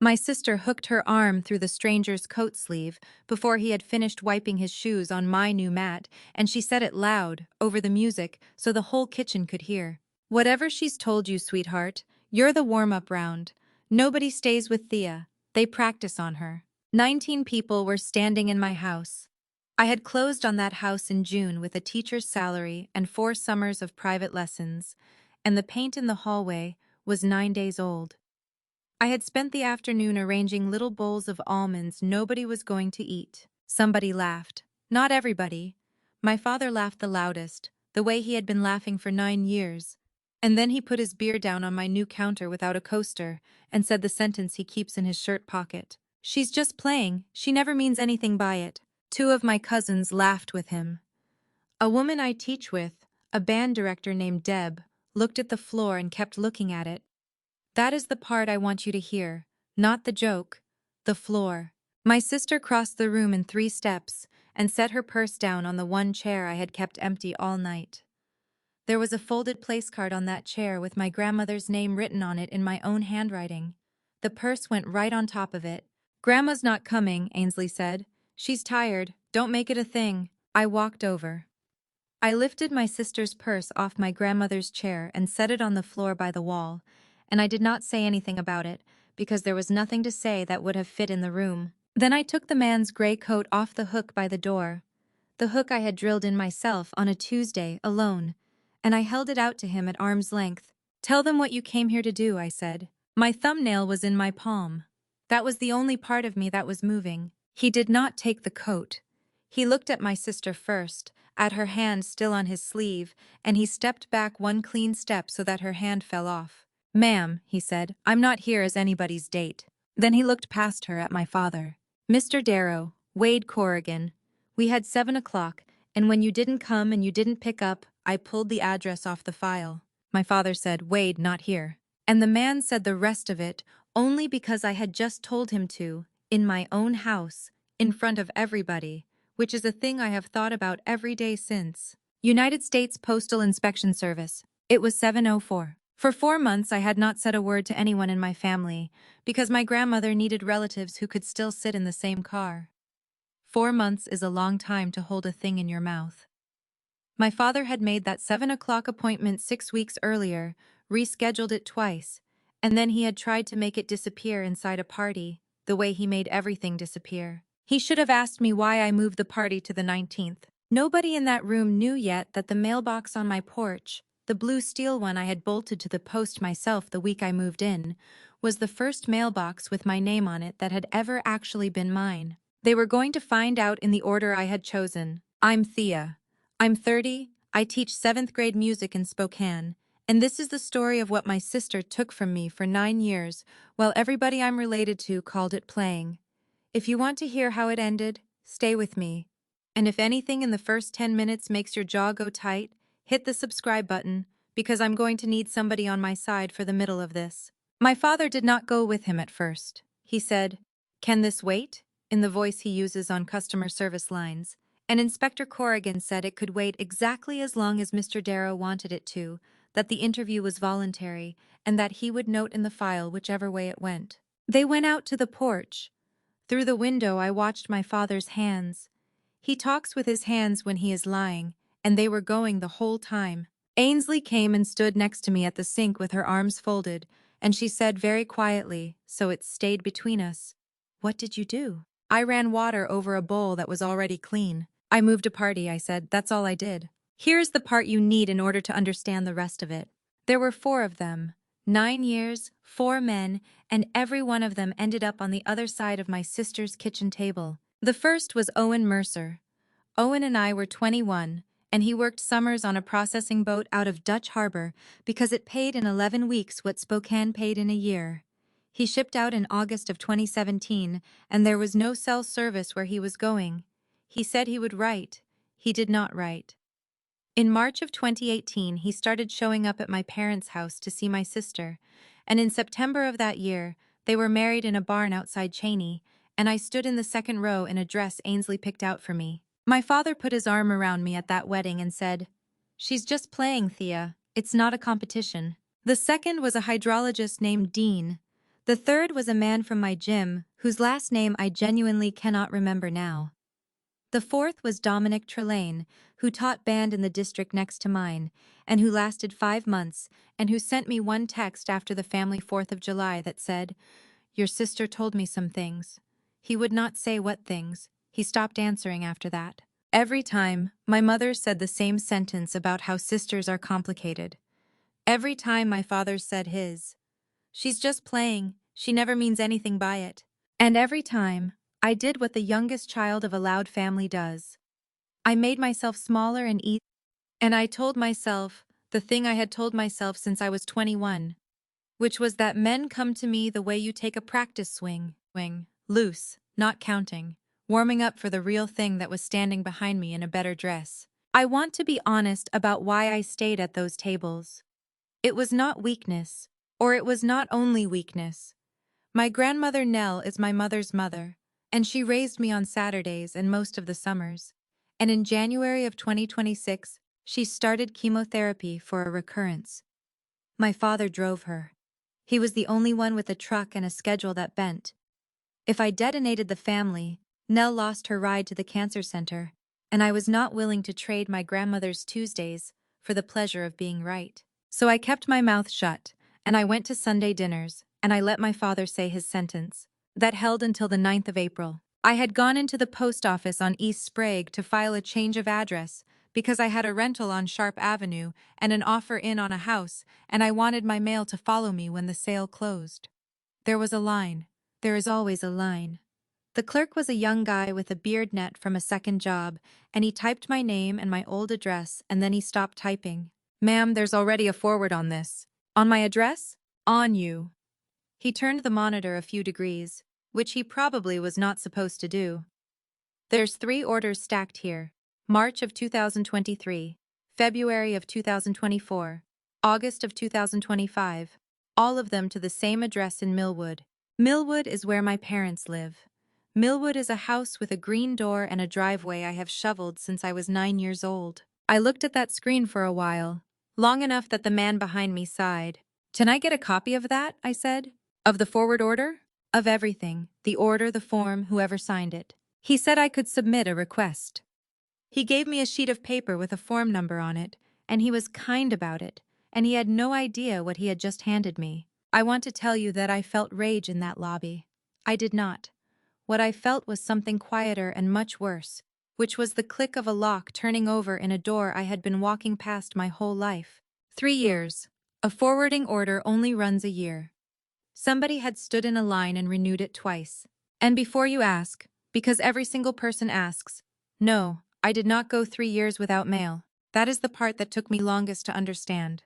My sister hooked her arm through the stranger's coat sleeve before he had finished wiping his shoes on my new mat, and she said it loud, over the music, so the whole kitchen could hear. "Whatever she's told you, sweetheart, you're the warm-up round. Nobody stays with Thea. They practice on her." 19 people were standing in my house. I had closed on that house in June with a teacher's salary and 4 summers of private lessons, and the paint in the hallway was 9 days old. I had spent the afternoon arranging little bowls of almonds nobody was going to eat. Somebody laughed. Not everybody. My father laughed the loudest, the way he had been laughing for 9 years. And then he put his beer down on my new counter without a coaster and said the sentence he keeps in his shirt pocket. "She's just playing. She never means anything by it." 2 of my cousins laughed with him. A woman I teach with, a band director named Deb, looked at the floor and kept looking at it. That is the part I want you to hear, not the joke, the floor. My sister crossed the room in 3 steps and set her purse down on the one chair I had kept empty all night. There was a folded place card on that chair with my grandmother's name written on it in my own handwriting. The purse went right on top of it. "Grandma's not coming," Ainsley said. "She's tired. Don't make it a thing." I walked over. I lifted my sister's purse off my grandmother's chair and set it on the floor by the wall, and I did not say anything about it, because there was nothing to say that would have fit in the room. Then I took the man's gray coat off the hook by the door, the hook I had drilled in myself on a Tuesday, alone, and I held it out to him at arm's length. "Tell them what you came here to do," I said. My thumbnail was in my palm. That was the only part of me that was moving. He did not take the coat. He looked at my sister first, at her hand still on his sleeve, and he stepped back 1 clean step so that her hand fell off. "Ma'am," he said, "I'm not here as anybody's date." Then he looked past her at my father. "Mr. Darrow, Wade Corrigan. We had 7 o'clock, and when you didn't come and you didn't pick up, I pulled the address off the file." My father said, "Wade, not here." And the man said the rest of it only because I had just told him to, in my own house, in front of everybody, which is a thing I have thought about every day since. United States Postal Inspection Service. It was 7:04. For 4 months I had not said a word to anyone in my family, because my grandmother needed relatives who could still sit in the same car. 4 months is a long time to hold a thing in your mouth. My father had made that 7 o'clock appointment 6 weeks earlier, rescheduled it twice, and then he had tried to make it disappear inside a party, the way he made everything disappear. He should have asked me why I moved the party to the 19th. Nobody in that room knew yet that the mailbox on my porch, the blue steel one I had bolted to the post myself the week I moved in, was the first mailbox with my name on it that had ever actually been mine. They were going to find out in the order I had chosen. I'm Thea. I'm 30, I teach 7th grade music in Spokane, and this is the story of what my sister took from me for 9 years, while everybody I'm related to called it playing. If you want to hear how it ended, stay with me. And if anything in the first 10 minutes makes your jaw go tight, hit the subscribe button, because I'm going to need somebody on my side for the middle of this. My father did not go with him at first. He said, "Can this wait?" in the voice he uses on customer service lines. And Inspector Corrigan said it could wait exactly as long as Mr. Darrow wanted it to, that the interview was voluntary, and that he would note in the file whichever way it went. They went out to the porch. Through the window I watched my father's hands. He talks with his hands when he is lying, and they were going the whole time. Ainsley came and stood next to me at the sink with her arms folded, and she said very quietly, so it stayed between us, "What did you do?" I ran water over a bowl that was already clean. "I moved a party," I said. "That's all I did." Here's the part you need in order to understand the rest of it. There were 4 of them, 9 years, 4 men, and every one of them ended up on the other side of my sister's kitchen table. The first was Owen Mercer. Owen and I were 21, and he worked summers on a processing boat out of Dutch Harbor because it paid in 11 weeks what Spokane paid in a year. He shipped out in August of 2017, and there was no cell service where he was going. He said he would write. He did not write. In March of 2018, he started showing up at my parents' house to see my sister, and in September of that year, they were married in a barn outside Cheney, and I stood in the second row in a dress Ainsley picked out for me. My father put his arm around me at that wedding and said, "She's just playing, Thea. It's not a competition." The second was a hydrologist named Dean. The third was a man from my gym, whose last name I genuinely cannot remember now. The fourth was Dominic Trelane, who taught band in the district next to mine, and who lasted 5 months, and who sent me one text after the family 4th of July that said, "Your sister told me some things." He would not say what things. He stopped answering after that. Every time, my mother said the same sentence about how sisters are complicated. Every time my father said his. "She's just playing, she never means anything by it." And every time, I did what the youngest child of a loud family does. I made myself smaller and easy, and I told myself the thing I had told myself since I was 21, which was that men come to me the way you take a practice swing, loose, not counting, warming up for the real thing that was standing behind me in a better dress. I want to be honest about why I stayed at those tables. It was not weakness, or it was not only weakness. My grandmother Nell is my mother's mother, and she raised me on Saturdays and most of the summers. And in January of 2026, she started chemotherapy for a recurrence. My father drove her. He was the only one with a truck and a schedule that bent. If I detonated the family, Nell lost her ride to the cancer center, and I was not willing to trade my grandmother's Tuesdays for the pleasure of being right. So I kept my mouth shut, and I went to Sunday dinners, and I let my father say his sentence. That held until the 9th of April. I had gone into the post office on East Sprague to file a change of address because I had a rental on Sharp Avenue and an offer in on a house, and I wanted my mail to follow me when the sale closed. There was a line. There is always a line. The clerk was a young guy with a beard net from a second job, and he typed my name and my old address, and then he stopped typing. "Ma'am, there's already a forward on this." "On my address?" "On you." He turned the monitor a few degrees, which he probably was not supposed to do. "There's 3 orders stacked here. March of 2023, February of 2024, August of 2025, all of them to the same address in Millwood. Millwood is where my parents live. Millwood is a house with a green door and a driveway I have shoveled since I was 9 years old." I looked at that screen for a while, long enough that the man behind me sighed. "Can I get a copy of that?" I said. "Of the forward order?" "Of everything, the order, the form, whoever signed it." He said I could submit a request. He gave me a sheet of paper with a form number on it, and he was kind about it, and he had no idea what he had just handed me. I want to tell you that I felt rage in that lobby. I did not. What I felt was something quieter and much worse, which was the click of a lock turning over in a door I had been walking past my whole life. 3 years. A forwarding order only runs a year. Somebody had stood in a line and renewed it twice. And before you ask, because every single person asks, no, I did not go 3 years without mail. That is the part that took me longest to understand.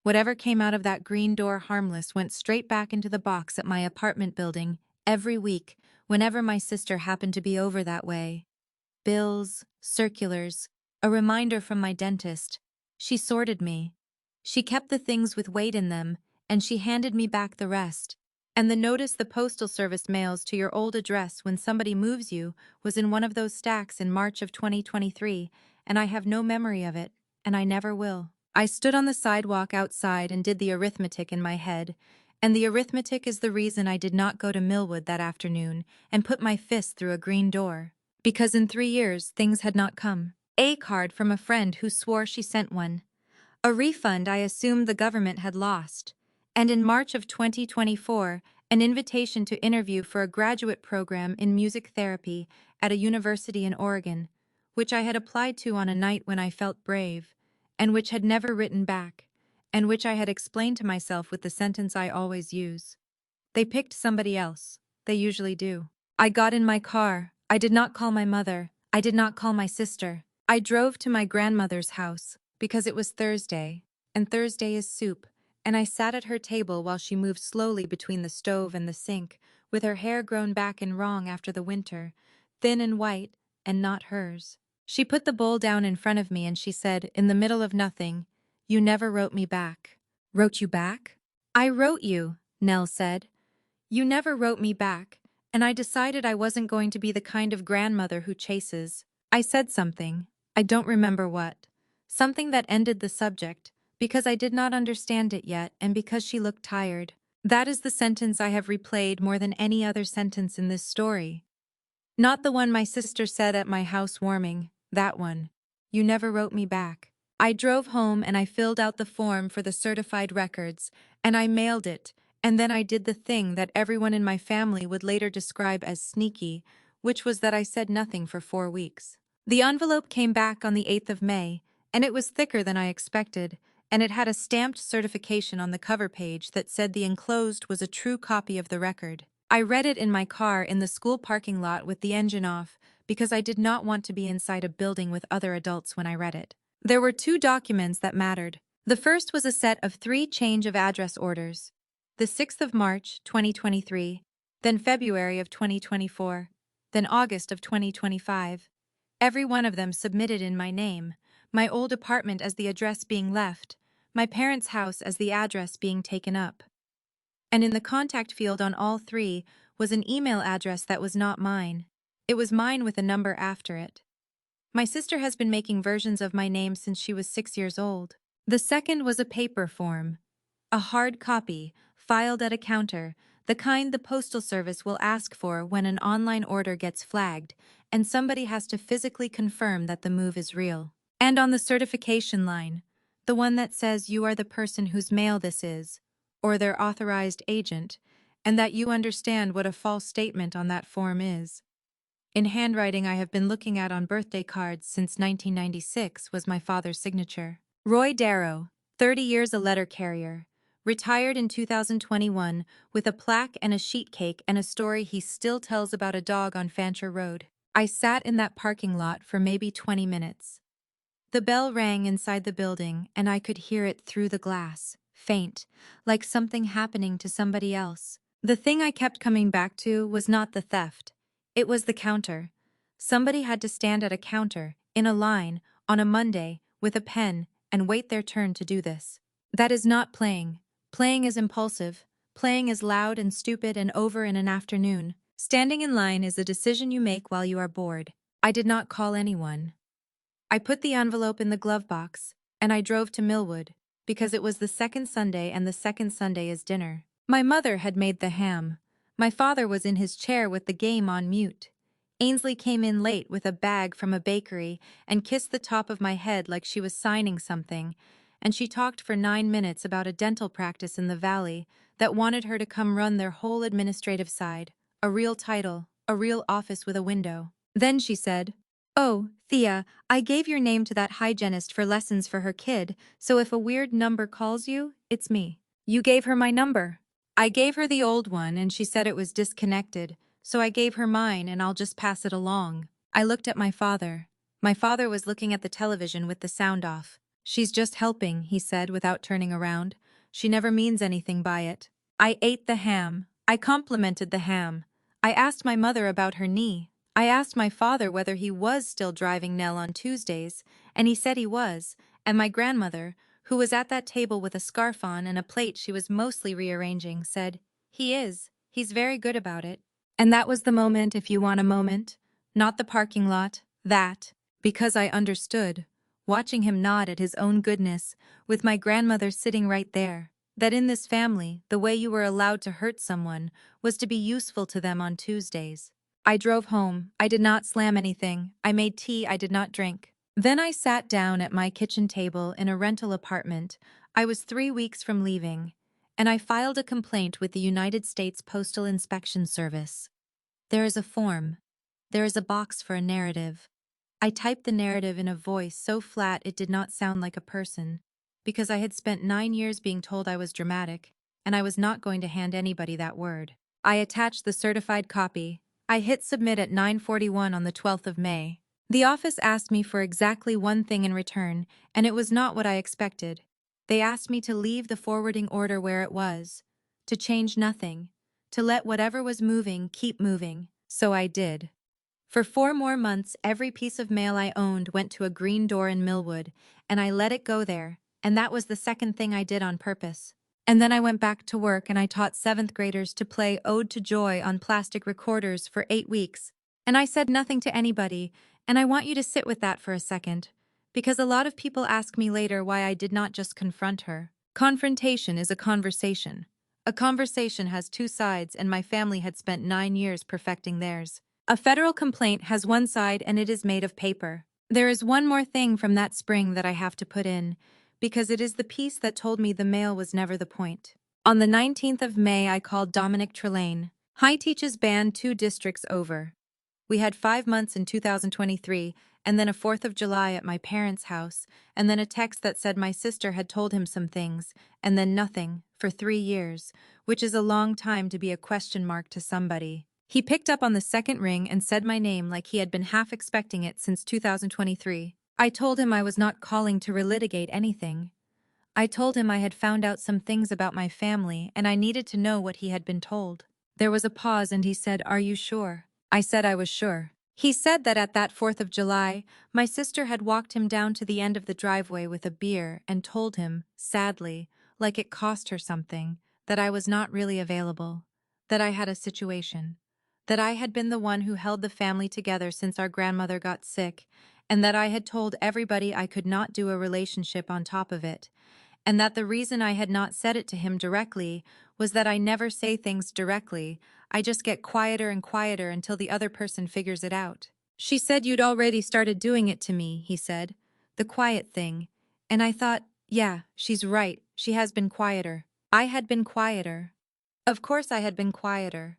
Whatever came out of that green door harmless went straight back into the box at my apartment building every week, whenever my sister happened to be over that way. Bills, circulars, a reminder from my dentist. She sorted me. She kept the things with weight in them, and she handed me back the rest. And the notice the Postal Service mails to your old address when somebody moves you was in one of those stacks in March of 2023, and I have no memory of it, and I never will. I stood on the sidewalk outside and did the arithmetic in my head, and the arithmetic is the reason I did not go to Millwood that afternoon and put my fist through a green door. Because in 3 years, things had not come. A card from a friend who swore she sent one. A refund I assumed the government had lost. And in March of 2024, an invitation to interview for a graduate program in music therapy at a university in Oregon, which I had applied to on a night when I felt brave, and which had never written back, and which I had explained to myself with the sentence I always use. They picked somebody else. They usually do. I got in my car. I did not call my mother. I did not call my sister. I drove to my grandmother's house because it was Thursday, and Thursday is soup, and I sat at her table while she moved slowly between the stove and the sink, with her hair grown back and wrong after the winter, thin and white, and not hers. She put the bowl down in front of me and she said, in the middle of nothing, "You never wrote me back." "Wrote you back?" "I wrote you," Nell said. "You never wrote me back, and I decided I wasn't going to be the kind of grandmother who chases." I said something, I don't remember what, something that ended the subject, because I did not understand it yet and because she looked tired. That is the sentence I have replayed more than any other sentence in this story. Not the one my sister said at my housewarming, that one. You never wrote me back. I drove home and I filled out the form for the certified records, and I mailed it, and then I did the thing that everyone in my family would later describe as sneaky, which was that I said nothing for 4 weeks. The envelope came back on the 8th of May, and it was thicker than I expected, and it had a stamped certification on the cover page that said the enclosed was a true copy of the record. I read it in my car in the school parking lot with the engine off because I did not want to be inside a building with other adults when I read it. There were 2 documents that mattered. The first was a set of 3 change of address orders. The 6th of March, 2023, then February of 2024, then August of 2025. Every one of them submitted in my name, my old apartment as the address being left, my parents' house as the address being taken up. And in the contact field on all 3 was an email address that was not mine. It was mine with a number after it. My sister has been making versions of my name since she was 6 years old. The second was a paper form. A hard copy, filed at a counter, the kind the postal service will ask for when an online order gets flagged, and somebody has to physically confirm that the move is real. And on the certification line, the one that says you are the person whose mail this is, or their authorized agent, and that you understand what a false statement on that form is. In handwriting I have been looking at on birthday cards since 1996 was my father's signature. Roy Darrow, 30 years a letter carrier, retired in 2021 with a plaque and a sheet cake and a story he still tells about a dog on Fancher Road. I sat in that parking lot for maybe 20 minutes. The bell rang inside the building and I could hear it through the glass, faint, like something happening to somebody else. The thing I kept coming back to was not the theft. It was the counter. Somebody had to stand at a counter, in a line, on a Monday, with a pen, and wait their turn to do this. That is not playing. Playing is impulsive. Playing is loud and stupid and over in an afternoon. Standing in line is a decision you make while you are bored. I did not call anyone. I put the envelope in the glove box, and I drove to Millwood, because it was the second Sunday and the second Sunday is dinner. My mother had made the ham. My father was in his chair with the game on mute. Ainsley came in late with a bag from a bakery and kissed the top of my head like she was signing something, and she talked for 9 minutes about a dental practice in the valley that wanted her to come run their whole administrative side, a real title, a real office with a window. Then she said, "Oh, Thea, I gave your name to that hygienist for lessons for her kid, so if a weird number calls you, it's me." You gave her my number. I gave her the old one and she said it was disconnected, so I gave her mine and I'll just pass it along. I looked at my father. My father was looking at the television with the sound off. "She's just helping," he said without turning around. "She never means anything by it." I ate the ham. I complimented the ham. I asked my mother about her knee. I asked my father whether he was still driving Nell on Tuesdays, and he said he was, and my grandmother, who was at that table with a scarf on and a plate she was mostly rearranging, said, "He is. He's very good about it." And that was the moment, if you want a moment. Not the parking lot, that. Because I understood, watching him nod at his own goodness, with my grandmother sitting right there, that in this family, the way you were allowed to hurt someone was to be useful to them on Tuesdays. I drove home. I did not slam anything. I made tea I did not drink. Then I sat down at my kitchen table in a rental apartment. I was 3 weeks from leaving, and I filed a complaint with the United States Postal Inspection Service. There is a form. There is a box for a narrative. I typed the narrative in a voice so flat it did not sound like a person, because I had spent 9 years being told I was dramatic, and I was not going to hand anybody that word. I attached the certified copy. I hit submit at 9:41 on the 12th of May. The office asked me for exactly one thing in return, and it was not what I expected. They asked me to leave the forwarding order where it was, to change nothing, to let whatever was moving keep moving. So I did. For 4 more months, every piece of mail I owned went to a green door in Millwood, and I let it go there, and that was the second thing I did on purpose. And then I went back to work and I taught 7th graders to play Ode to Joy on plastic recorders for 8 weeks. And I said nothing to anybody, and I want you to sit with that for a second, because a lot of people ask me later why I did not just confront her. Confrontation is a conversation. A conversation has two sides, and my family had spent 9 years perfecting theirs. A federal complaint has one side and it is made of paper. There is one more thing from that spring that I have to put in, because it is the piece that told me the mail was never the point. On the 19th of May, I called Dominic Trelane. High teaches banned 2 districts over. We had 5 months in 2023, and then a 4th of July at my parents' house, and then a text that said my sister had told him some things, and then nothing, for 3 years, which is a long time to be a question mark to somebody. He picked up on the second ring and said my name like he had been half expecting it since 2023. I told him I was not calling to relitigate anything. I told him I had found out some things about my family and I needed to know what he had been told. There was a pause and he said, "Are you sure?" I said I was sure. He said that at that 4th of July, my sister had walked him down to the end of the driveway with a beer and told him, sadly, like it cost her something, that I was not really available, that I had a situation, that I had been the one who held the family together since our grandmother got sick, and that I had told everybody I could not do a relationship on top of it, and that the reason I had not said it to him directly was that I never say things directly, I just get quieter and quieter until the other person figures it out. She said you'd already started doing it to me, he said. The quiet thing. And I thought, yeah, she's right, she has been quieter. I had been quieter. Of course I had been quieter.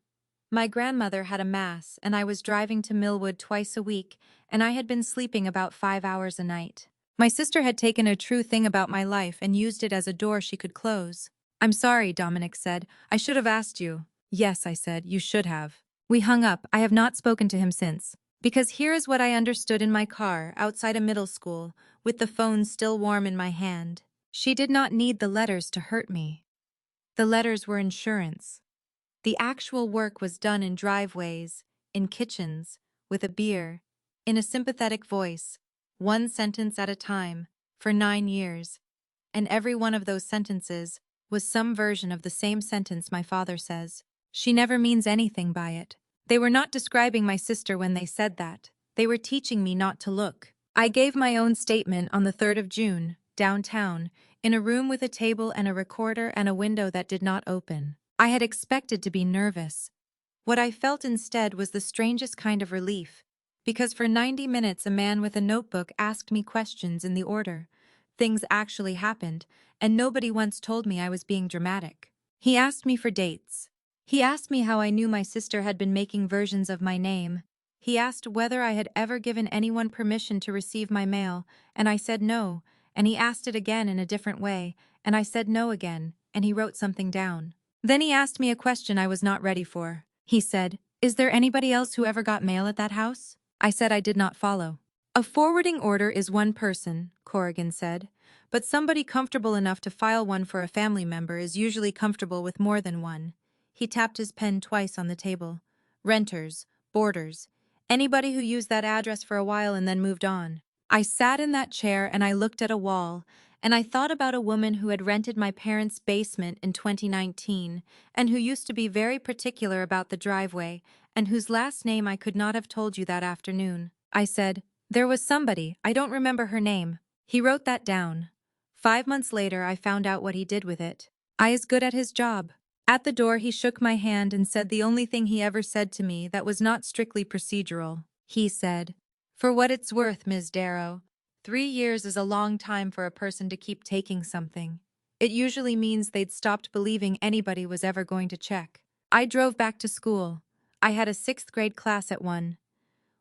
My grandmother had a mass, and I was driving to Millwood twice a week, and I had been sleeping about 5 hours a night. My sister had taken a true thing about my life and used it as a door she could close. I'm sorry, Dominic said. I should have asked you. Yes, I said, you should have. We hung up. I have not spoken to him since. Because here is what I understood in my car, outside a middle school, with the phone still warm in my hand. She did not need the letters to hurt me. The letters were insurance. The actual work was done in driveways, in kitchens, with a beer, in a sympathetic voice, one sentence at a time, for 9 years. And every one of those sentences was some version of the same sentence my father says. She never means anything by it. They were not describing my sister when they said that. They were teaching me not to look. I gave my own statement on the 3rd of June, downtown, in a room with a table and a recorder and a window that did not open. I had expected to be nervous. What I felt instead was the strangest kind of relief, because for 90 minutes a man with a notebook asked me questions in the order. Things actually happened, and nobody once told me I was being dramatic. He asked me for dates. He asked me how I knew my sister had been making versions of my name. He asked whether I had ever given anyone permission to receive my mail, and I said no, and he asked it again in a different way, and I said no again, and he wrote something down. Then he asked me a question I was not ready for. He said, "Is there anybody else who ever got mail at that house?" I said I did not follow. "A forwarding order is one person," Corrigan said, "but somebody comfortable enough to file one for a family member is usually comfortable with more than one." He tapped his pen twice on the table. "Renters, boarders, anybody who used that address for a while and then moved on." I sat in that chair and I looked at a wall, and I thought about a woman who had rented my parents' basement in 2019, and who used to be very particular about the driveway, and whose last name I could not have told you that afternoon. I said, "There was somebody, I don't remember her name." He wrote that down. 5 months later, I found out what he did with it. I is good at his job. At the door, he shook my hand and said the only thing he ever said to me that was not strictly procedural. He said, "For what it's worth, Ms. Darrow, 3 years is a long time for a person to keep taking something. It usually means they'd stopped believing anybody was ever going to check." I drove back to school. I had a 6th-grade class at 1.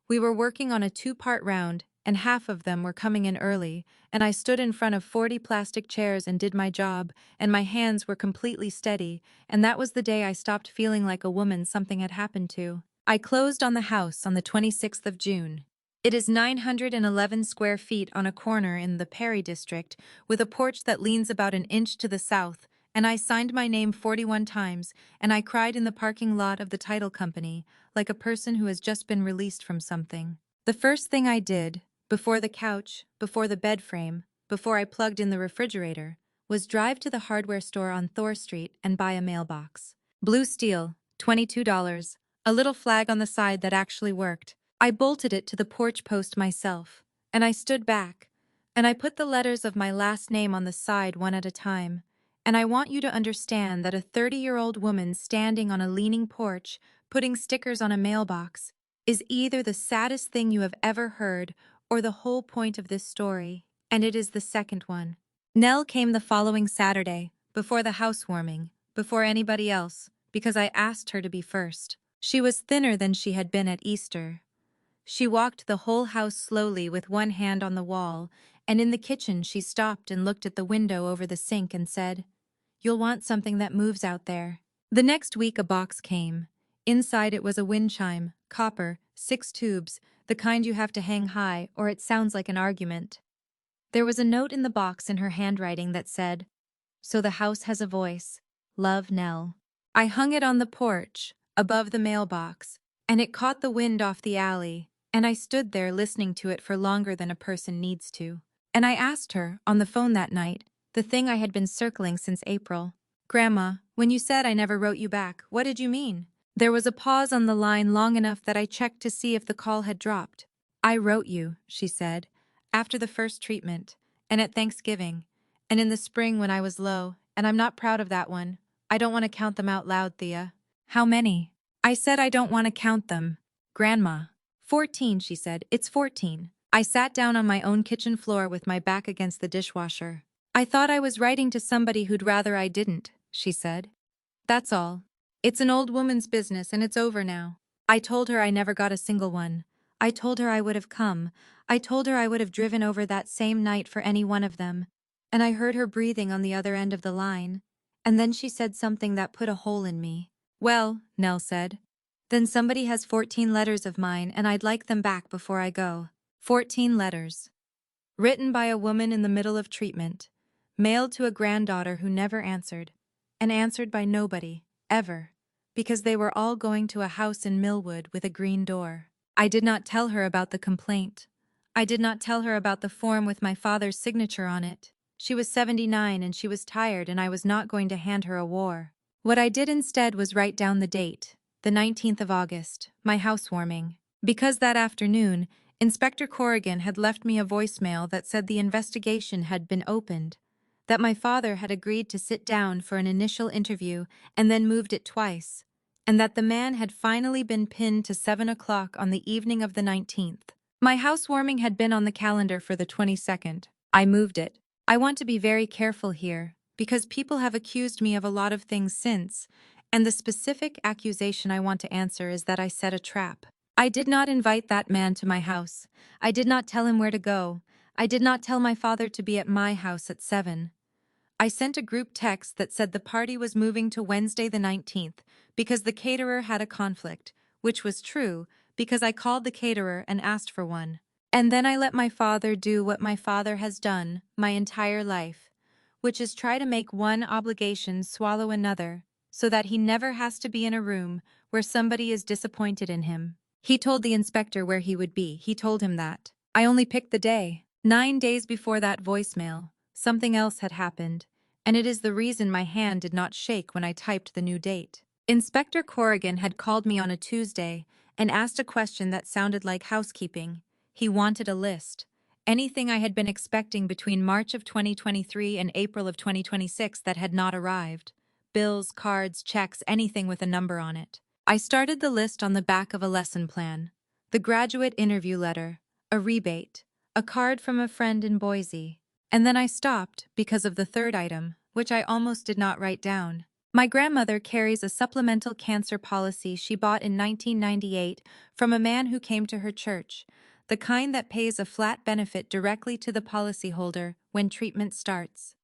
We were working on a 2-part round, and half of them were coming in early, and I stood in front of 40 plastic chairs and did my job, and my hands were completely steady, and that was the day I stopped feeling like a woman something had happened to. I closed on the house on the 26th of June. It is 911 square feet on a corner in the Perry district, with a porch that leans about an inch to the south, and I signed my name 41 times, and I cried in the parking lot of the title company, like a person who has just been released from something. The first thing I did, before the couch, before the bed frame, before I plugged in the refrigerator, was drive to the hardware store on Thor Street and buy a mailbox. Blue steel, $22, a little flag on the side that actually worked. I bolted it to the porch post myself, and I stood back, and I put the letters of my last name on the side one at a time, And I want you to understand that a 30-year-old woman standing on a leaning porch, putting stickers on a mailbox, is either the saddest thing you have ever heard or the whole point of this story, and it is the second one. Nell came the following Saturday, before the housewarming, before anybody else, because I asked her to be first. She was thinner than she had been at Easter. She walked the whole house slowly with one hand on the wall, and in the kitchen she stopped and looked at the window over the sink and said, "You'll want something that moves out there." The next week a box came. Inside it was a wind chime, copper, 6 tubes, the kind you have to hang high or it sounds like an argument. There was a note in the box in her handwriting that said, "So the house has a voice. Love, Nell." I hung it on the porch, above the mailbox, and it caught the wind off the alley, and I stood there listening to it for longer than a person needs to. And I asked her, on the phone that night, the thing I had been circling since April, "Grandma, when you said I never wrote you back, what did you mean?" There was a pause on the line long enough that I checked to see if the call had dropped. "I wrote you," she said, "after the first treatment, and at Thanksgiving, and in the spring when I was low, and I'm not proud of that one. I don't want to count them out loud, Thea." "How many?" I said I don't want to count them. "Grandma." 14, she said. "It's 14. I sat down on my own kitchen floor with my back against the dishwasher. "I thought I was writing to somebody who'd rather I didn't," she said. "That's all. It's an old woman's business and it's over now." I told her I never got a single one. I told her I would have come. I told her I would have driven over that same night for any one of them. And I heard her breathing on the other end of the line. And then she said something that put a hole in me. "Well," Nell said, "then somebody has 14 letters of mine and I'd like them back before I go." 14 letters. Written by a woman in the middle of treatment. Mailed to a granddaughter who never answered. And answered by nobody, ever. Because they were all going to a house in Millwood with a green door. I did not tell her about the complaint. I did not tell her about the form with my father's signature on it. She was 79 and she was tired and I was not going to hand her a war. What I did instead was write down the date, the 19th of August, my housewarming. Because that afternoon, Inspector Corrigan had left me a voicemail that said the investigation had been opened, that my father had agreed to sit down for an initial interview and then moved it twice, and that the man had finally been pinned to 7 o'clock on the evening of the 19th. My housewarming had been on the calendar for the 22nd. I moved it. I want to be very careful here, because people have accused me of a lot of things since, and the specific accusation I want to answer is that I set a trap. I did not invite that man to my house. I did not tell him where to go. I did not tell my father to be at my house at 7. I sent a group text that said the party was moving to Wednesday the 19th because the caterer had a conflict, which was true because I called the caterer and asked for one. And then I let my father do what my father has done my entire life, which is try to make one obligation swallow another so that he never has to be in a room where somebody is disappointed in him. He told the inspector where he would be. He told him that. I only picked the day. 9 days before that voicemail, something else had happened, and it is the reason my hand did not shake when I typed the new date. Inspector Corrigan had called me on a Tuesday and asked a question that sounded like housekeeping. He wanted a list. Anything I had been expecting between March of 2023 and April of 2026 that had not arrived. Bills, cards, checks, anything with a number on it. I started the list on the back of a lesson plan. The graduate interview letter, a rebate, a card from a friend in Boise. And then I stopped because of the third item, which I almost did not write down. My grandmother carries a supplemental cancer policy she bought in 1998 from a man who came to her church, the kind that pays a flat benefit directly to the policyholder when treatment starts.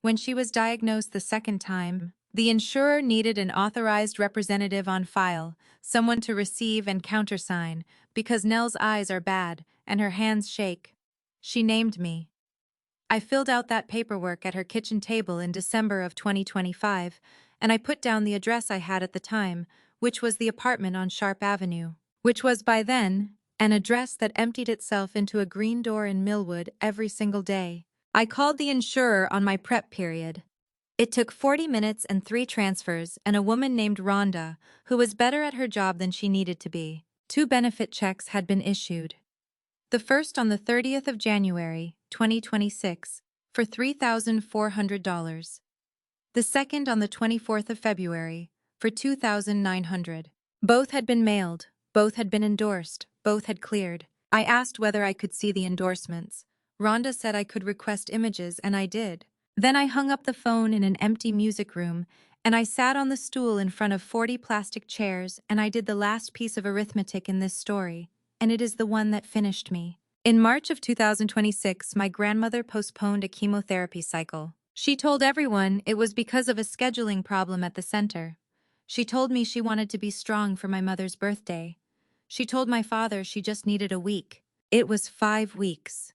When she was diagnosed the second time, the insurer needed an authorized representative on file, someone to receive and countersign, because Nell's eyes are bad and her hands shake. She named me. I filled out that paperwork at her kitchen table in December of 2025, and I put down the address I had at the time, which was the apartment on Sharp Avenue, which was by then an address that emptied itself into a green door in Millwood every single day. I called the insurer on my prep period. It took 40 minutes and 3 transfers and a woman named Rhonda, who was better at her job than she needed to be. 2 benefit checks had been issued. The first on the 30th of January, 2026, for $3,400. The second on the 24th of February, for 2,900. Both had been mailed, both had been endorsed, both had cleared. I asked whether I could see the endorsements. Rhonda said I could request images, and I did. Then I hung up the phone in an empty music room, and I sat on the stool in front of 40 plastic chairs, and I did the last piece of arithmetic in this story, and it is the one that finished me. In March of 2026, my grandmother postponed a chemotherapy cycle. She told everyone it was because of a scheduling problem at the center. She told me she wanted to be strong for my mother's birthday. She told my father she just needed a week. It was 5 weeks.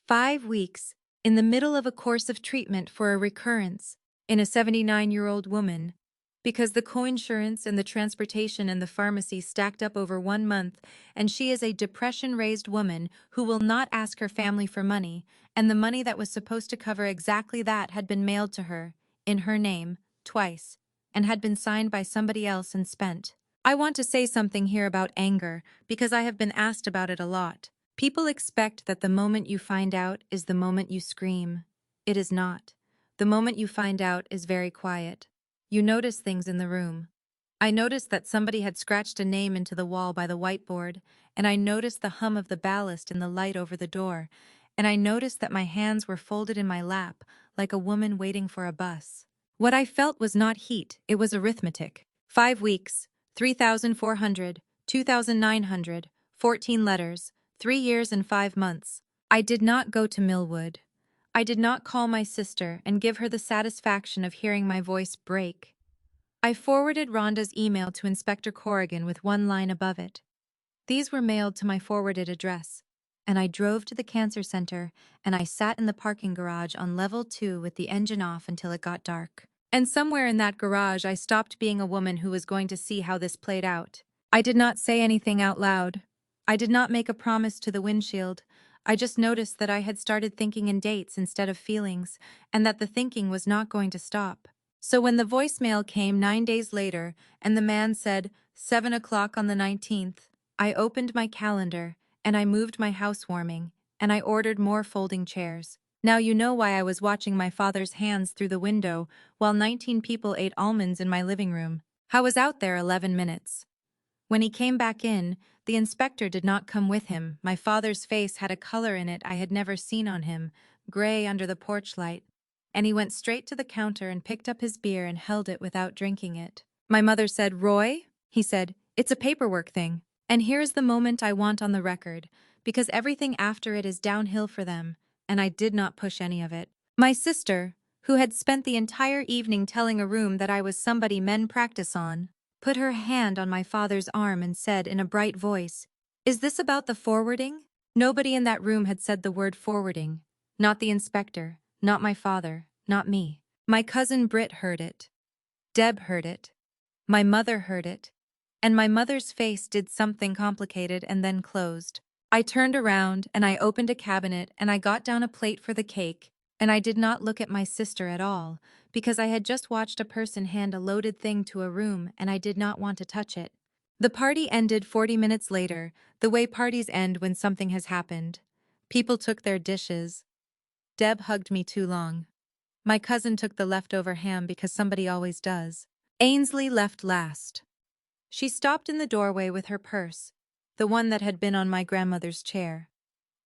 5 weeks, in the middle of a course of treatment for a recurrence, in a 79-year-old woman, because the coinsurance and the transportation and the pharmacy stacked up over 1 month, and she is a depression-raised woman who will not ask her family for money, and the money that was supposed to cover exactly that had been mailed to her, in her name, twice, and had been signed by somebody else and spent. I want to say something here about anger, because I have been asked about it a lot. People expect that the moment you find out is the moment you scream. It is not. The moment you find out is very quiet. You notice things in the room. I noticed that somebody had scratched a name into the wall by the whiteboard, and I noticed the hum of the ballast in the light over the door, and I noticed that my hands were folded in my lap, like a woman waiting for a bus. What I felt was not heat, it was arithmetic. 5 weeks, 3,400, 2,900, 14 letters, 3 years and 5 months. I did not go to Millwood. I did not call my sister and give her the satisfaction of hearing my voice break. I forwarded Rhonda's email to Inspector Corrigan with one line above it. These were mailed to my forwarded address, and I drove to the cancer center, and I sat in the parking garage on level 2 with the engine off until it got dark. And somewhere in that garage I stopped being a woman who was going to see how this played out. I did not say anything out loud. I did not make a promise to the windshield. I just noticed that I had started thinking in dates instead of feelings, and that the thinking was not going to stop. So when the voicemail came 9 days later, and the man said, 7 o'clock on the 19th, I opened my calendar, and I moved my housewarming, and I ordered more folding chairs. Now you know why I was watching my father's hands through the window while 19 people ate almonds in my living room. I was out there 11 minutes. When he came back in, the inspector did not come with him. My father's face had a color in it I had never seen on him, gray under the porch light, and he went straight to the counter and picked up his beer and held it without drinking it. My mother said, "Roy?" He said, "It's a paperwork thing." And here's the moment I want on the record, because everything after it is downhill for them, and I did not push any of it. My sister, who had spent the entire evening telling a room that I was somebody men practice on, put her hand on my father's arm and said in a bright voice, "Is this about the forwarding?" Nobody in that room had said the word forwarding. Not the inspector, not my father, not me. My cousin Britt heard it. Deb heard it. My mother heard it. And my mother's face did something complicated and then closed. I turned around and I opened a cabinet and I got down a plate for the cake, and I did not look at my sister at all, because I had just watched a person hand a loaded thing to a room and I did not want to touch it. The party ended 40 minutes later, the way parties end when something has happened. People took their dishes. Deb hugged me too long. My cousin took the leftover ham because somebody always does. Ainsley left last. She stopped in the doorway with her purse, the one that had been on my grandmother's chair.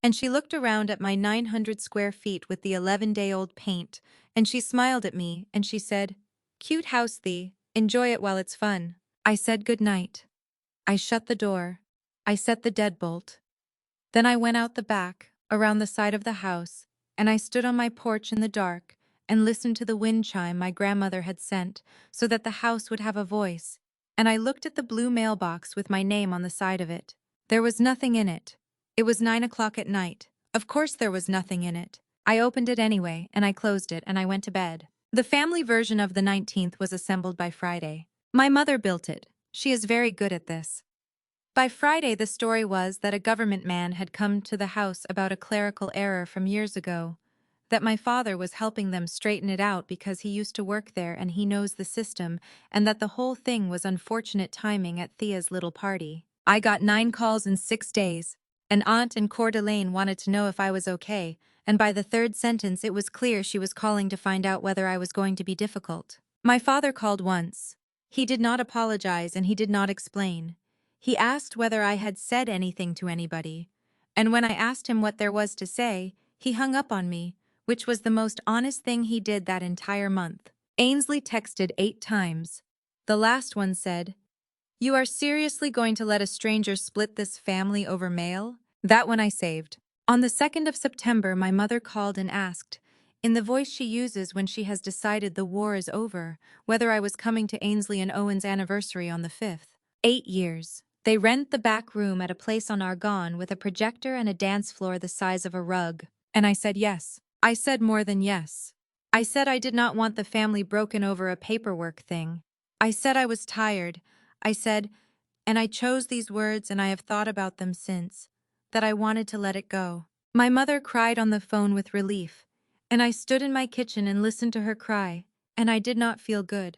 And she looked around at my 900 square feet with the 11-day-old paint, and she smiled at me, and she said, "Cute house, Thee. Enjoy it while it's fun." I said good night. I shut the door. I set the deadbolt. Then I went out the back, around the side of the house, and I stood on my porch in the dark and listened to the wind chime my grandmother had sent so that the house would have a voice, and I looked at the blue mailbox with my name on the side of it. There was nothing in it. It was 9 o'clock at night. Of course there was nothing in it. I opened it anyway, and I closed it, and I went to bed. The family version of the 19th was assembled by Friday. My mother built it. She is very good at this. By Friday, the story was that a government man had come to the house about a clerical error from years ago, that my father was helping them straighten it out because he used to work there and he knows the system, and that the whole thing was unfortunate timing at Thea's little party. I got 9 calls in 6 days. An aunt in Coeur d'Alene wanted to know if I was okay, and by the third sentence it was clear she was calling to find out whether I was going to be difficult. My father called once. He did not apologize and he did not explain. He asked whether I had said anything to anybody, and when I asked him what there was to say, he hung up on me, which was the most honest thing he did that entire month. Ainsley texted 8 times. The last one said, "You are seriously going to let a stranger split this family over mail?" That one I saved. On the 2nd of September, my mother called and asked, in the voice she uses when she has decided the war is over, whether I was coming to Ainsley and Owen's anniversary on the 5th. 8 years. They rent the back room at a place on Argonne with a projector and a dance floor the size of a rug. And I said yes. I said more than yes. I said I did not want the family broken over a paperwork thing. I said I was tired. I said, and I chose these words and I have thought about them since, that I wanted to let it go. My mother cried on the phone with relief, and I stood in my kitchen and listened to her cry, and I did not feel good.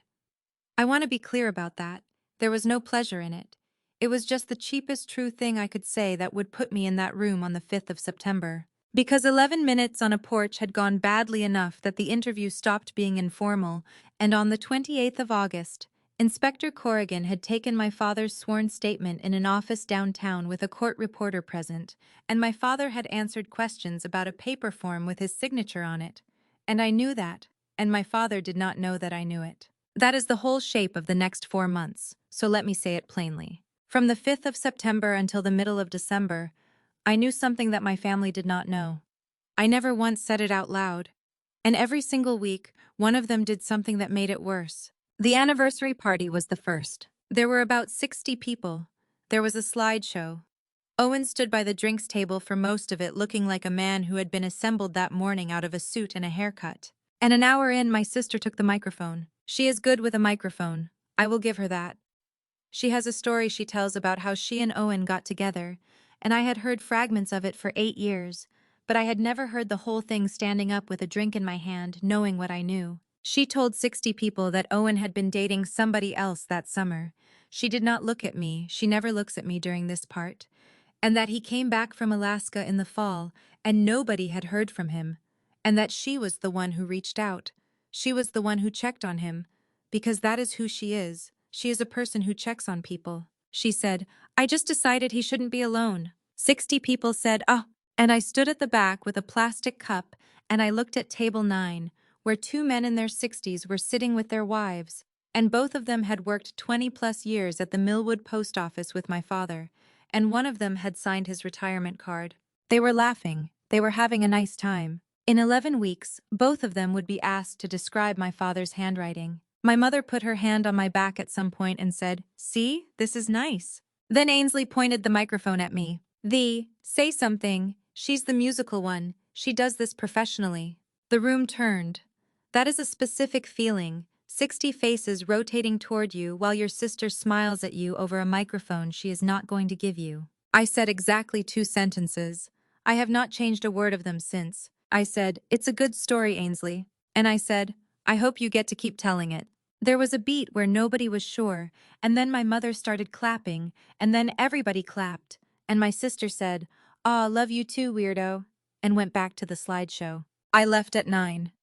I want to be clear about that. There was no pleasure in it. It was just the cheapest true thing I could say that would put me in that room on the 5th of September. Because 11 minutes on a porch had gone badly enough that the interview stopped being informal, and on the 28th of August, Inspector Corrigan had taken my father's sworn statement in an office downtown with a court reporter present, and my father had answered questions about a paper form with his signature on it. And I knew that, and my father did not know that I knew it. That is the whole shape of the next 4 months, so let me say it plainly. From the 5th of September until the middle of December, I knew something that my family did not know. I never once said it out loud. And every single week, one of them did something that made it worse. The anniversary party was the first. There were about 60 people. There was a slideshow. Owen stood by the drinks table for most of it, looking like a man who had been assembled that morning out of a suit and a haircut. And an hour in, my sister took the microphone. She is good with a microphone. I will give her that. She has a story she tells about how she and Owen got together, and I had heard fragments of it for 8 years, but I had never heard the whole thing standing up with a drink in my hand, knowing what I knew. She told 60 people that Owen had been dating somebody else that summer. She did not look at me, she never looks at me during this part, and that he came back from Alaska in the fall, and nobody had heard from him, and that she was the one who reached out. She was the one who checked on him, because that is who she is. She is a person who checks on people. She said, "I just decided he shouldn't be alone." 60 people said, "Oh," and I stood at the back with a plastic cup and I looked at table 9, where 2 men in their 60s were sitting with their wives, and both of them had worked 20+ years at the Millwood post office with my father, and one of them had signed his retirement card. They were laughing. They were having a nice time. In 11 weeks, both of them would be asked to describe my father's handwriting. My mother put her hand on my back at some point and said, "See, this is nice." Then Ainsley pointed the microphone at me. Say something. She's the musical one. She does this professionally." The room turned. That is a specific feeling. 60 faces rotating toward you while your sister smiles at you over a microphone she is not going to give you. I said exactly 2 sentences. I have not changed a word of them since. I said, "It's a good story, Ainsley." And I said, "I hope you get to keep telling it." There was a beat where nobody was sure, and then my mother started clapping, and then everybody clapped, and my sister said, "Aw, love you too, weirdo," and went back to the slideshow. I left at 9.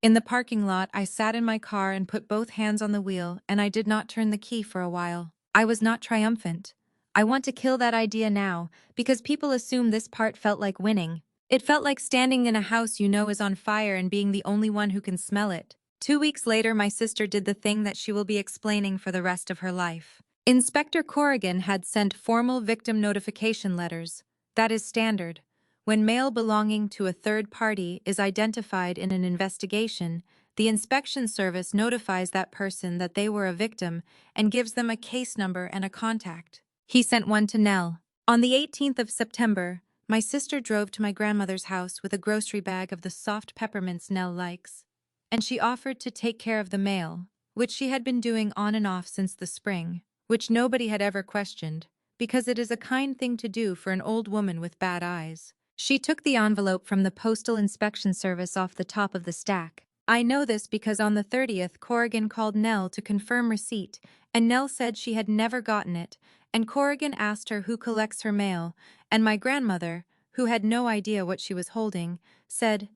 In the parking lot, I sat in my car and put both hands on the wheel, and I did not turn the key for a while. I was not triumphant. I want to kill that idea now, because people assume this part felt like winning. It felt like standing in a house you know is on fire and being the only one who can smell it. 2 weeks later, my sister did the thing that she will be explaining for the rest of her life. Inspector Corrigan had sent formal victim notification letters. That is standard. When mail belonging to a third party is identified in an investigation, the inspection service notifies that person that they were a victim and gives them a case number and a contact. He sent one to Nell. On the 18th of September, my sister drove to my grandmother's house with a grocery bag of the soft peppermints Nell likes, and she offered to take care of the mail, which she had been doing on and off since the spring, which nobody had ever questioned, because it is a kind thing to do for an old woman with bad eyes. She took the envelope from the Postal Inspection Service off the top of the stack. I know this because on the 30th, Corrigan called Nell to confirm receipt, and Nell said she had never gotten it, and Corrigan asked her who collects her mail, and my grandmother, who had no idea what she was holding, said,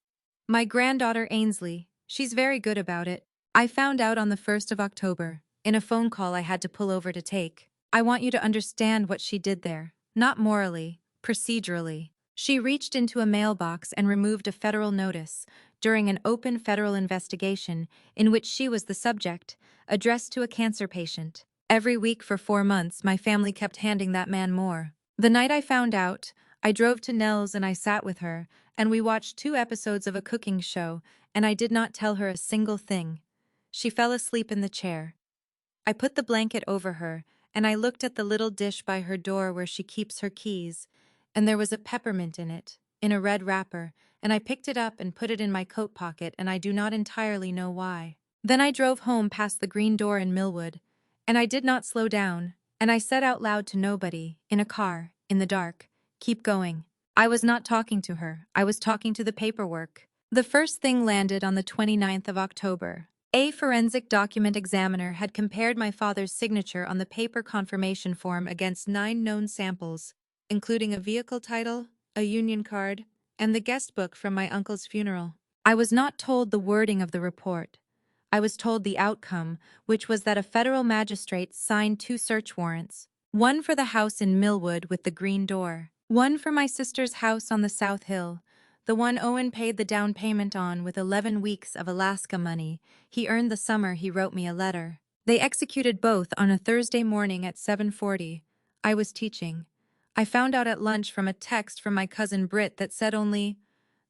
"My granddaughter Ainsley, she's very good about it. I found out on the 1st of October, in a phone call I had to pull over to take. I want you to understand what she did there, not morally, procedurally." She reached into a mailbox and removed a federal notice during an open federal investigation in which she was the subject, addressed to a cancer patient. Every week for 4 months, my family kept handing that man more. The night I found out, I drove to Nell's and I sat with her, and we watched 2 episodes of a cooking show, and I did not tell her a single thing. She fell asleep in the chair. I put the blanket over her, and I looked at the little dish by her door where she keeps her keys, and there was a peppermint in it, in a red wrapper, and I picked it up and put it in my coat pocket, and I do not entirely know why. Then I drove home past the green door in Millwood, and I did not slow down, and I said out loud to nobody, in a car, in the dark, "Keep going." I was not talking to her, I was talking to the paperwork. The first thing landed on the 29th of October. A forensic document examiner had compared my father's signature on the paper confirmation form against 9 known samples, including a vehicle title, a union card, and the guest book from my uncle's funeral. I was not told the wording of the report. I was told the outcome, which was that a federal magistrate signed 2 search warrants, one for the house in Millwood with the green door, one for my sister's house on the South Hill, the one Owen paid the down payment on with 11 weeks of Alaska money. He earned the summer he wrote me a letter. They executed both on a Thursday morning at 7:40. I was teaching. I found out at lunch from a text from my cousin Britt that said only,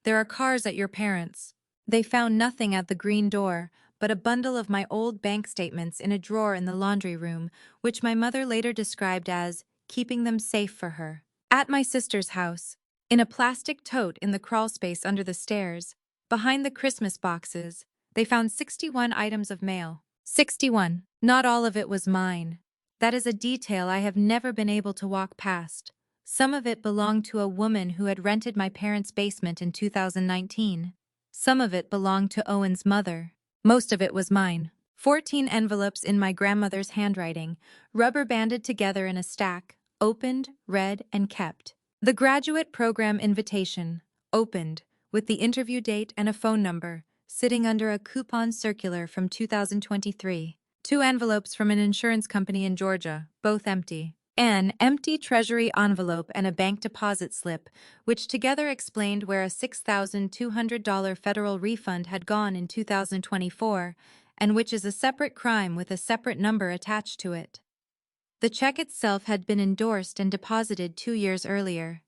"There are cars at your parents'." They found nothing at the green door but a bundle of my old bank statements in a drawer in the laundry room, which my mother later described as keeping them safe for her. At my sister's house, in a plastic tote in the crawlspace under the stairs, behind the Christmas boxes, they found 61 items of mail. 61. Not all of it was mine. That is a detail I have never been able to walk past. Some of it belonged to a woman who had rented my parents' basement in 2019. Some of it belonged to Owen's mother. Most of it was mine. 14 envelopes in my grandmother's handwriting, rubber banded together in a stack, opened, read, and kept. The graduate program invitation, opened, with the interview date and a phone number, sitting under a coupon circular from 2023. 2 envelopes from an insurance company in Georgia, both empty. An empty treasury envelope and a bank deposit slip, which together explained where a $6,200 federal refund had gone in 2024, and which is a separate crime with a separate number attached to it. The check itself had been endorsed and deposited 2 years earlier.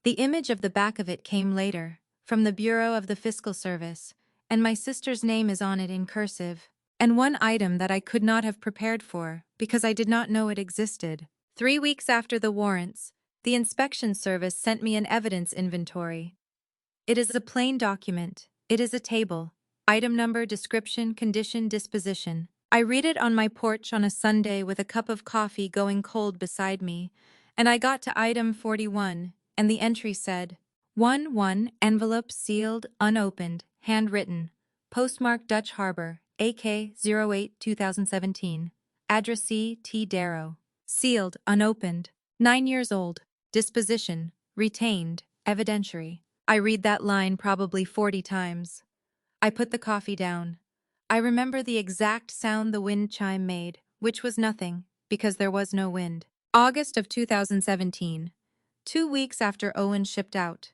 The image of the back of it came later, from the Bureau of the Fiscal Service, and my sister's name is on it in cursive. And one item that I could not have prepared for, because I did not know it existed. 3 weeks after the warrants, the inspection service sent me an evidence inventory. It is a plain document. It is a table. Item number, description, condition, disposition. I read it on my porch on a Sunday with a cup of coffee going cold beside me, and I got to item 41, and the entry said, 1-1, envelope sealed, unopened, handwritten, postmark Dutch Harbor, AK 08 2017, addressee T. Darrow. Sealed, unopened, 9 years old, disposition, retained, evidentiary. I read that line probably 40 times. I put the coffee down. I remember the exact sound the wind chime made, which was nothing, because there was no wind. August of 2017. 2 weeks after Owen shipped out.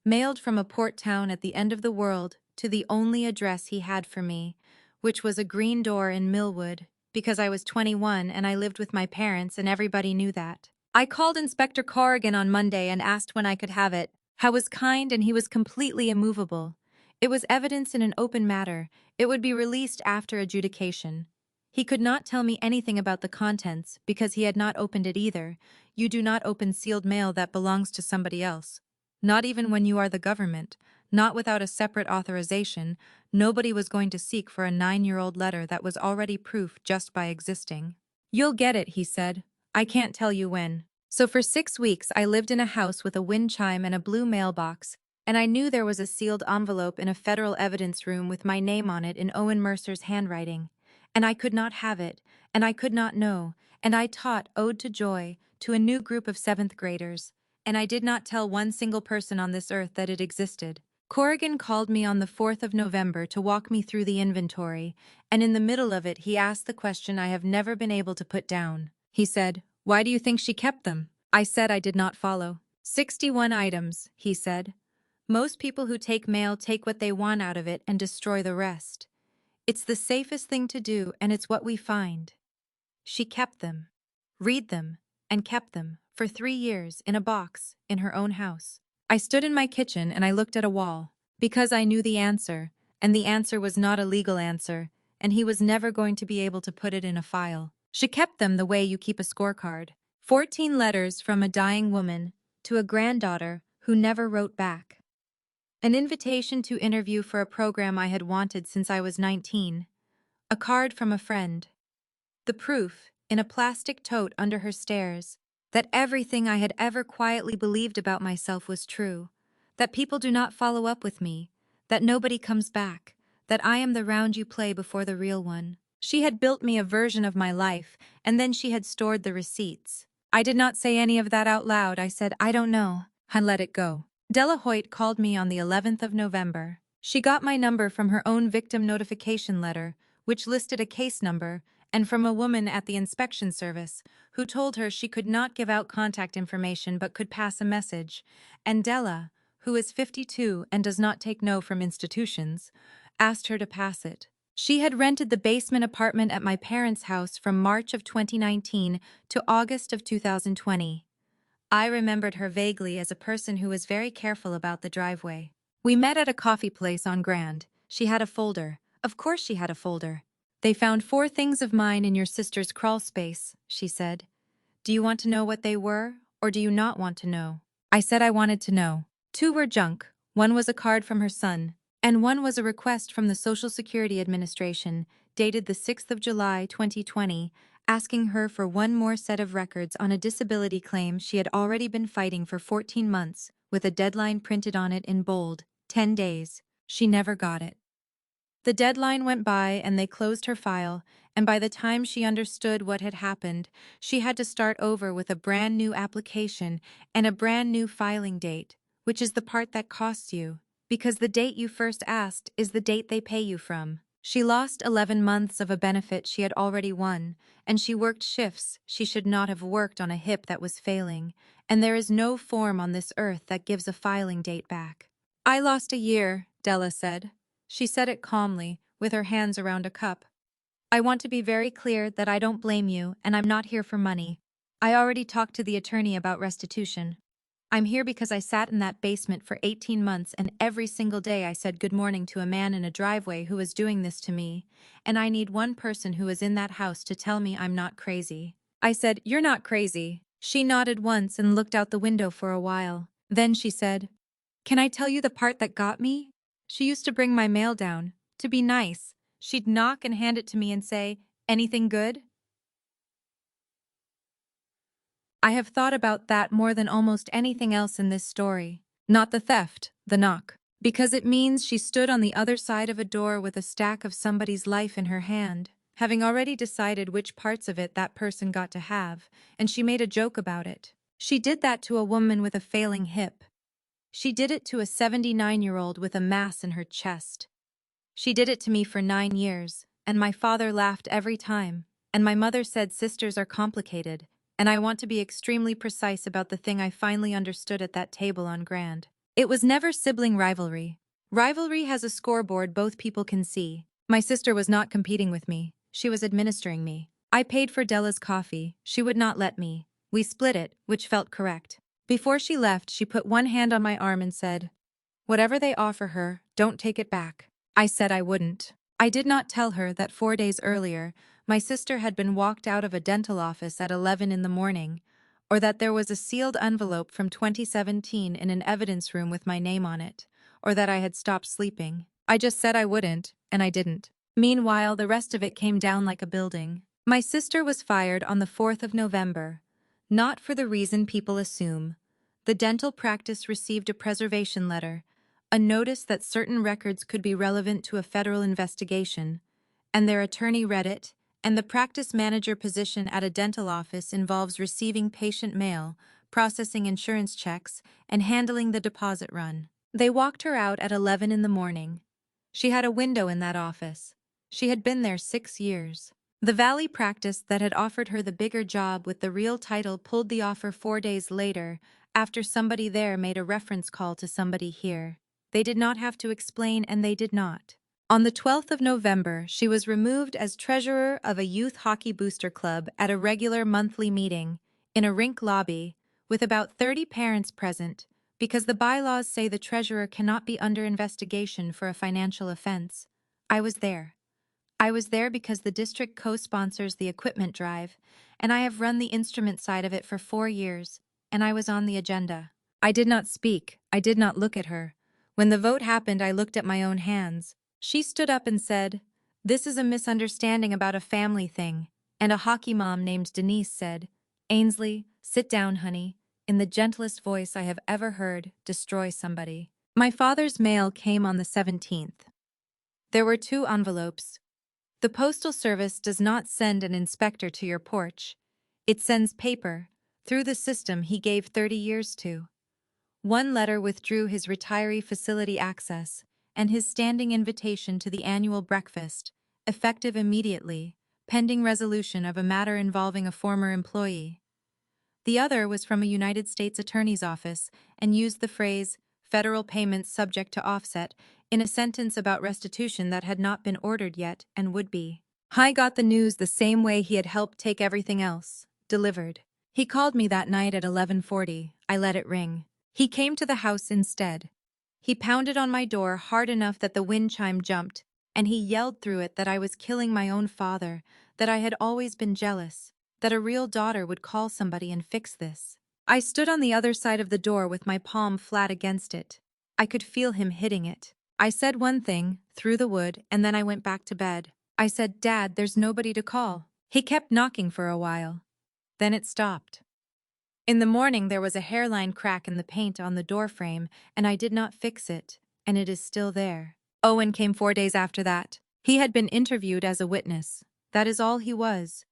Mailed from a port town at the end of the world to the only address he had for me, which was a green door in Millwood, because I was 21 and I lived with my parents and everybody knew that. I called Inspector Corrigan on Monday and asked when I could have it. Howe was kind and he was completely immovable. It was evidence in an open matter. It would be released after adjudication. He could not tell me anything about the contents because he had not opened it either. You do not open sealed mail that belongs to somebody else. Not even when you are the government. Not without a separate authorization. Nobody was going to seek for a 9-year-old letter that was already proof just by existing. You'll get it, he said. I can't tell you when. So for 6 weeks I lived in a house with a wind chime and a blue mailbox, and I knew there was a sealed envelope in a federal evidence room with my name on it in Owen Mercer's handwriting. And I could not have it, and I could not know, and I taught Ode to Joy to a new group of 7th graders, and I did not tell one single person on this earth that it existed. Corrigan called me on the 4th of November to walk me through the inventory, and in the middle of it he asked the question I have never been able to put down. He said, "Why do you think she kept them?" I said I did not follow. 61 items, he said. Most people who take mail take what they want out of it and destroy the rest. It's the safest thing to do, and it's what we find. She kept them, read them, and kept them for 3 years in a box in her own house. I stood in my kitchen and I looked at a wall because I knew the answer, and the answer was not a legal answer, and he was never going to be able to put it in a file. She kept them the way you keep a scorecard. 14 letters from a dying woman to a granddaughter who never wrote back. An invitation to interview for a program I had wanted since I was 19. A card from a friend. The proof, in a plastic tote under her stairs, that everything I had ever quietly believed about myself was true. That people do not follow up with me. That nobody comes back. That I am the round you play before the real one. She had built me a version of my life, and then she had stored the receipts. I did not say any of that out loud. I said, "I don't know," and let it go. Della Hoyt called me on the 11th of November. She got my number from her own victim notification letter, which listed a case number, and from a woman at the inspection service, who told her she could not give out contact information but could pass a message, and Della, who is 52 and does not take no from institutions, asked her to pass it. She had rented the basement apartment at my parents' house from March of 2019 to August of 2020. I remembered her vaguely as a person who was very careful about the driveway. We met at a coffee place on Grand. She had a folder. Of course she had a folder. "They found 4 things of mine in your sister's crawl space," she said. "Do you want to know what they were, or do you not want to know?" I said I wanted to know. 2 were junk. One was a card from her son, and one was a request from the Social Security Administration, dated the 6th of July, 2020, asking her for one more set of records on a disability claim she had already been fighting for 14 months, with a deadline printed on it in bold, 10 days. She never got it. The deadline went by and they closed her file, and by the time she understood what had happened, she had to start over with a brand new application and a brand new filing date, which is the part that costs you, because the date you first asked is the date they pay you from. She lost 11 months of a benefit she had already won, and she worked shifts she should not have worked on a hip that was failing, and there is no form on this earth that gives a filing date back. "I lost a year," Della said. She said it calmly, with her hands around a cup. "I want to be very clear that I don't blame you, and I'm not here for money. I already talked to the attorney about restitution. I'm here because I sat in that basement for 18 months and every single day I said good morning to a man in a driveway who was doing this to me, and I need one person who is in that house to tell me I'm not crazy." I said, "You're not crazy." She nodded once and looked out the window for a while. Then she said, "Can I tell you the part that got me? She used to bring my mail down. To be nice, she'd knock and hand it to me and say, 'Anything good?' I have thought about that more than almost anything else in this story. Not the theft, the knock. Because it means she stood on the other side of a door with a stack of somebody's life in her hand, having already decided which parts of it that person got to have, and she made a joke about it. She did that to a woman with a failing hip. She did it to a 79-year-old with a mass in her chest. She did it to me for 9 years, and my father laughed every time, and my mother said sisters are complicated, and I want to be extremely precise about the thing I finally understood at that table on Grand. It was never sibling rivalry. Rivalry has a scoreboard both people can see. My sister was not competing with me. She was administering me. I paid for Della's coffee. She would not let me. We split it, which felt correct. Before she left, she put one hand on my arm and said, "Whatever they offer her, don't take it back." I said I wouldn't. I did not tell her that 4 days earlier, my sister had been walked out of a dental office at 11 in the morning, or that there was a sealed envelope from 2017 in an evidence room with my name on it, or that I had stopped sleeping. I just said I wouldn't, and I didn't. Meanwhile, the rest of it came down like a building. My sister was fired on the 4th of November. Not for the reason people assume. The dental practice received a preservation letter, a notice that certain records could be relevant to a federal investigation, and their attorney read it, and the practice manager position at a dental office involves receiving patient mail, processing insurance checks, and handling the deposit run. They walked her out at 11 in the morning. She had a window in that office. She had been there 6 years. The Valley practice that had offered her the bigger job with the real title pulled the offer 4 days later, after somebody there made a reference call to somebody here. They did not have to explain, and they did not. On the 12th of November, she was removed as treasurer of a youth hockey booster club at a regular monthly meeting, in a rink lobby, with about 30 parents present, because the bylaws say the treasurer cannot be under investigation for a financial offense. I was there. I was there because the district co-sponsors the equipment drive, and I have run the instrument side of it for 4 years, and I was on the agenda. I did not speak. I did not look at her. When the vote happened, I looked at my own hands. She stood up and said, "This is a misunderstanding about a family thing," and a hockey mom named Denise said, "Ainsley, sit down, honey," in the gentlest voice I have ever heard destroy somebody. My father's mail came on the 17th. There were 2 envelopes. The Postal Service does not send an inspector to your porch. It sends paper, through the system he gave 30 years to. One letter withdrew his retiree facility access and his standing invitation to the annual breakfast, effective immediately, pending resolution of a matter involving a former employee. The other was from a United States Attorney's Office and used the phrase, "federal payments subject to offset," in a sentence about restitution that had not been ordered yet and would be. Hy got the news the same way he had helped take everything else, delivered. He called me that night at 11:40. I let it ring. He came to the house instead. He pounded on my door hard enough that the wind chime jumped, and he yelled through it that I was killing my own father, that I had always been jealous, that a real daughter would call somebody and fix this. I stood on the other side of the door with my palm flat against it. I could feel him hitting it. I said one thing, through the wood, and then I went back to bed. I said, "Dad, there's nobody to call." He kept knocking for a while. Then it stopped. In the morning there was a hairline crack in the paint on the doorframe, and I did not fix it, and it is still there. Owen came 4 days after that. He had been interviewed as a witness. That is all he was.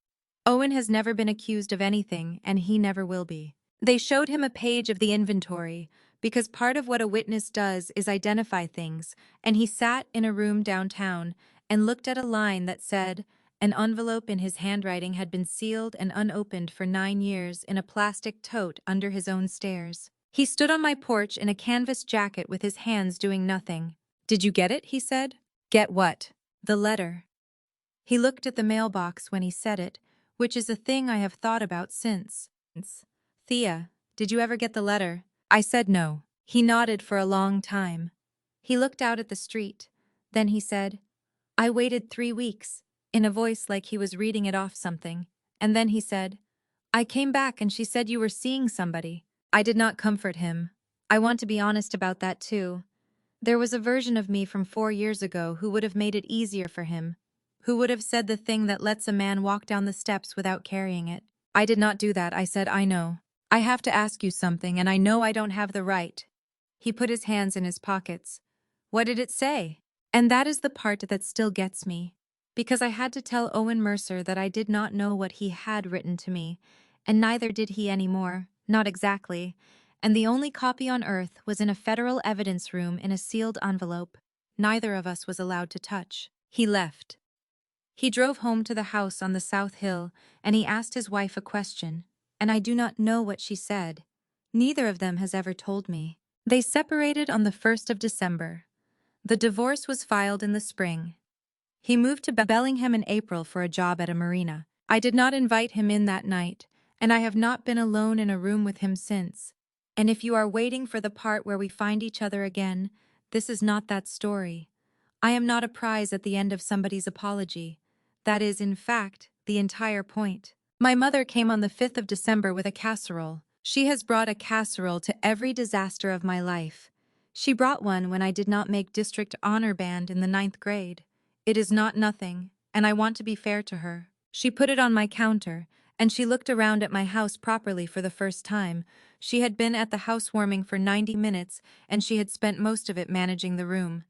Owen has never been accused of anything, and he never will be. They showed him a page of the inventory, because part of what a witness does is identify things, and he sat in a room downtown and looked at a line that said, an envelope in his handwriting had been sealed and unopened for 9 years in a plastic tote under his own stairs. He stood on my porch in a canvas jacket with his hands doing nothing. "Did you get it?" he said. "Get what?" "The letter." He looked at the mailbox when he said it, which is a thing I have thought about since. "Thea, did you ever get the letter?" I said no. He nodded for a long time. He looked out at the street. Then he said, "I waited 3 weeks," in a voice like he was reading it off something. And then he said, "I came back and she said you were seeing somebody." I did not comfort him. I want to be honest about that too. There was a version of me from 4 years ago who would have made it easier for him, who would have said the thing that lets a man walk down the steps without carrying it. I did not do that. I said, "I know. I have to ask you something, and I know I don't have the right." He put his hands in his pockets. "What did it say?" And that is the part that still gets me, because I had to tell Owen Mercer that I did not know what he had written to me, and neither did he anymore, not exactly, and the only copy on earth was in a federal evidence room in a sealed envelope. Neither of us was allowed to touch. He left. He drove home to the house on the South Hill, and he asked his wife a question, and I do not know what she said. Neither of them has ever told me. They separated on the 1st of December. The divorce was filed in the spring. He moved to Bellingham in April for a job at a marina. I did not invite him in that night, and I have not been alone in a room with him since. And if you are waiting for the part where we find each other again, this is not that story. I am not a prize at the end of somebody's apology. That is, in fact, the entire point. My mother came on the 5th of December with a casserole. She has brought a casserole to every disaster of my life. She brought one when I did not make district honor band in the 9th grade. It is not nothing, and I want to be fair to her. She put it on my counter, and she looked around at my house properly for the first time. She had been at the housewarming for 90 minutes, and she had spent most of it managing the room.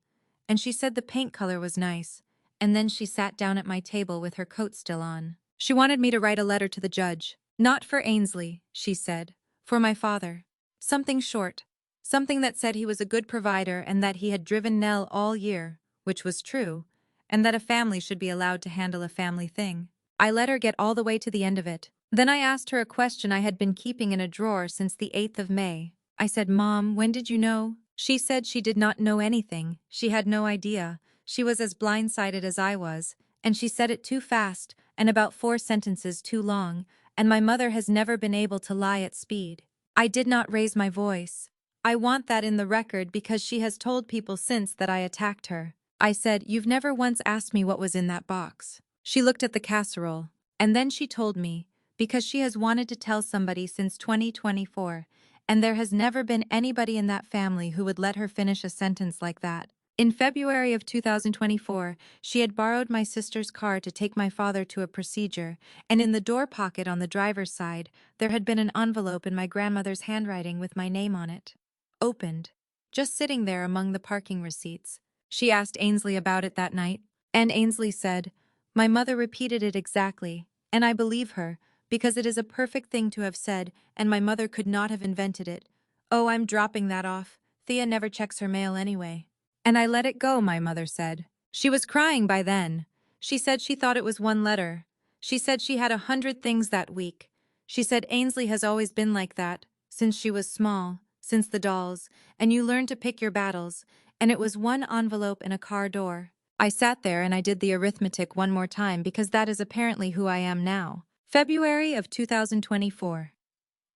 And she said the paint color was nice, and then she sat down at my table with her coat still on. She wanted me to write a letter to the judge. "Not for Ainsley," she said, For my father. Something short. Something that said he was a good provider and that he had driven Nell all year, which was true, and that a family should be allowed to handle a family thing. I let her get all the way to the end of it. Then I asked her a question I had been keeping in a drawer since the 8th of May. I said, "Mom, when did you know?" She said she did not know anything. She had no idea. She was as blindsided as I was, and she said it too fast and about 4 sentences too long, and my mother has never been able to lie at speed. I did not raise my voice. I want that in the record because she has told people since that I attacked her. I said, "You've never once asked me what was in that box." She looked at the casserole, and then she told me, because she has wanted to tell somebody since 2024, and there has never been anybody in that family who would let her finish a sentence like that. In February of 2024, she had borrowed my sister's car to take my father to a procedure, and in the door pocket on the driver's side, there had been an envelope in my grandmother's handwriting with my name on it. Opened. Just sitting there among the parking receipts. She asked Ainsley about it that night, and Ainsley said, "My mother repeated it exactly, and I believe her, because it is a perfect thing to have said, and my mother could not have invented it. Oh, I'm dropping that off. Thea never checks her mail anyway." And I let it go, my mother said. She was crying by then. She said she thought it was one letter. She said she had 100 things that week. She said Ainsley has always been like that, since she was small, since the dolls, and you learn to pick your battles, and it was one envelope in a car door. I sat there and I did the arithmetic one more time because that is apparently who I am now. February of 2024.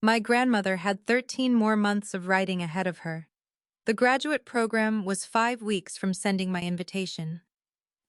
My grandmother had 13 more months of writing ahead of her. The graduate program was 5 weeks from sending my invitation.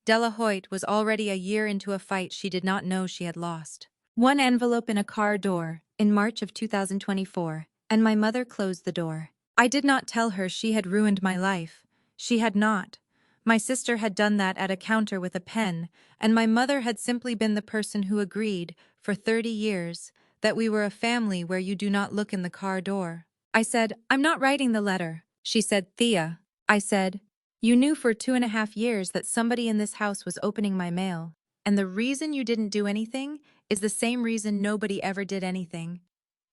Della Hoyt was already a year into a fight she did not know she had lost. One envelope in a car door, in March of 2024, and my mother closed the door. I did not tell her she had ruined my life. She had not. My sister had done that at a counter with a pen, and my mother had simply been the person who agreed, for 30 years, that we were a family where you do not look in the car door. I said, "I'm not writing the letter." She said, "Thea." I said, "You knew for 2.5 years that somebody in this house was opening my mail, and the reason you didn't do anything is the same reason nobody ever did anything.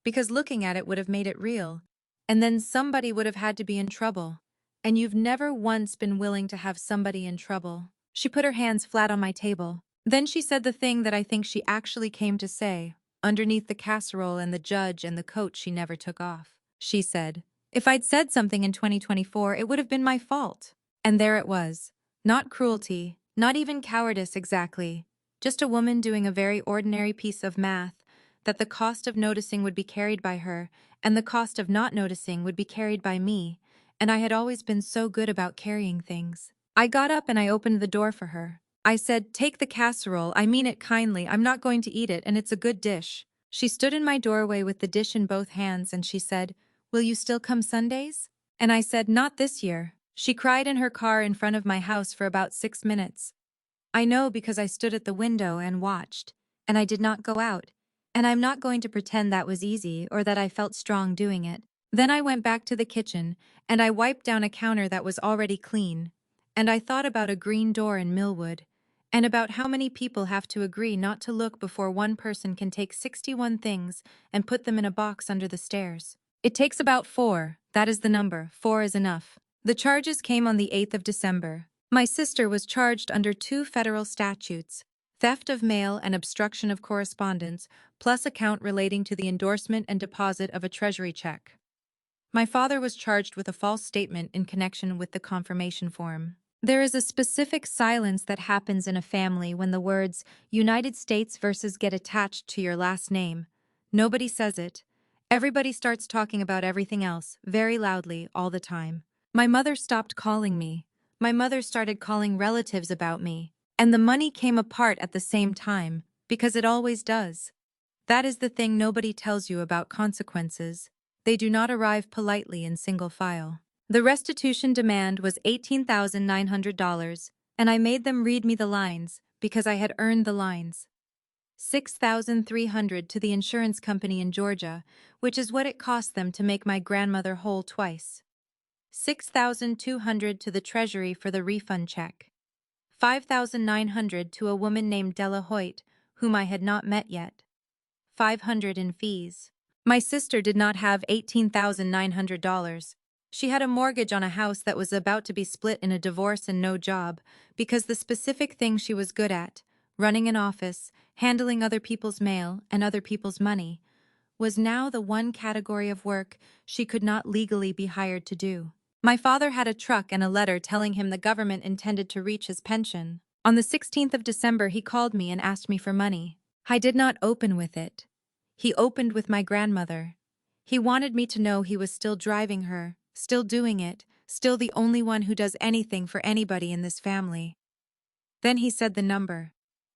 Because looking at it would have made it real, and then somebody would have had to be in trouble. And you've never once been willing to have somebody in trouble." She put her hands flat on my table. Then she said the thing that I think she actually came to say, underneath the casserole and the judge and the coat she never took off. She said, "If I'd said something in 2024, it would have been my fault." And there it was. Not cruelty, not even cowardice exactly. Just a woman doing a very ordinary piece of math, that the cost of noticing would be carried by her, and the cost of not noticing would be carried by me, and I had always been so good about carrying things. I got up and I opened the door for her. I said, "Take the casserole, I mean it kindly, I'm not going to eat it, and it's a good dish." She stood in my doorway with the dish in both hands and she said, "Will you still come Sundays?" And I said, "Not this year." She cried in her car in front of my house for about 6 minutes. I know because I stood at the window and watched, and I did not go out. And I'm not going to pretend that was easy or that I felt strong doing it. Then I went back to the kitchen, and I wiped down a counter that was already clean. And I thought about a green door in Millwood, and about how many people have to agree not to look before one person can take 61 things and put them in a box under the stairs. It takes about 4, that is the number, 4 is enough. The charges came on the 8th of December. My sister was charged under 2 federal statutes, theft of mail and obstruction of correspondence, plus a count relating to the endorsement and deposit of a treasury check. My father was charged with a false statement in connection with the confirmation form. There is a specific silence that happens in a family when the words United States versus get attached to your last name. Nobody says it. Everybody starts talking about everything else, very loudly, all the time. My mother stopped calling me. My mother started calling relatives about me. And the money came apart at the same time, because it always does. That is the thing nobody tells you about consequences. They do not arrive politely in single file. The restitution demand was $18,900, and I made them read me the lines, because I had earned the lines. $6,300 to the insurance company in Georgia, which is what it cost them to make my grandmother whole twice. $6,200 to the Treasury for the refund check. $5,900 to a woman named Della Hoyt, whom I had not met yet. $500 in fees. My sister did not have $18,900. She had a mortgage on a house that was about to be split in a divorce and no job, because the specific thing she was good at, running an office, handling other people's mail and other people's money, was now the one category of work she could not legally be hired to do. My father had a truck and a letter telling him the government intended to reach his pension. On the 16th of December, he called me and asked me for money. I did not open with it. He opened with my grandmother. He wanted me to know he was still driving her, still doing it, still the only one who does anything for anybody in this family. Then he said the number.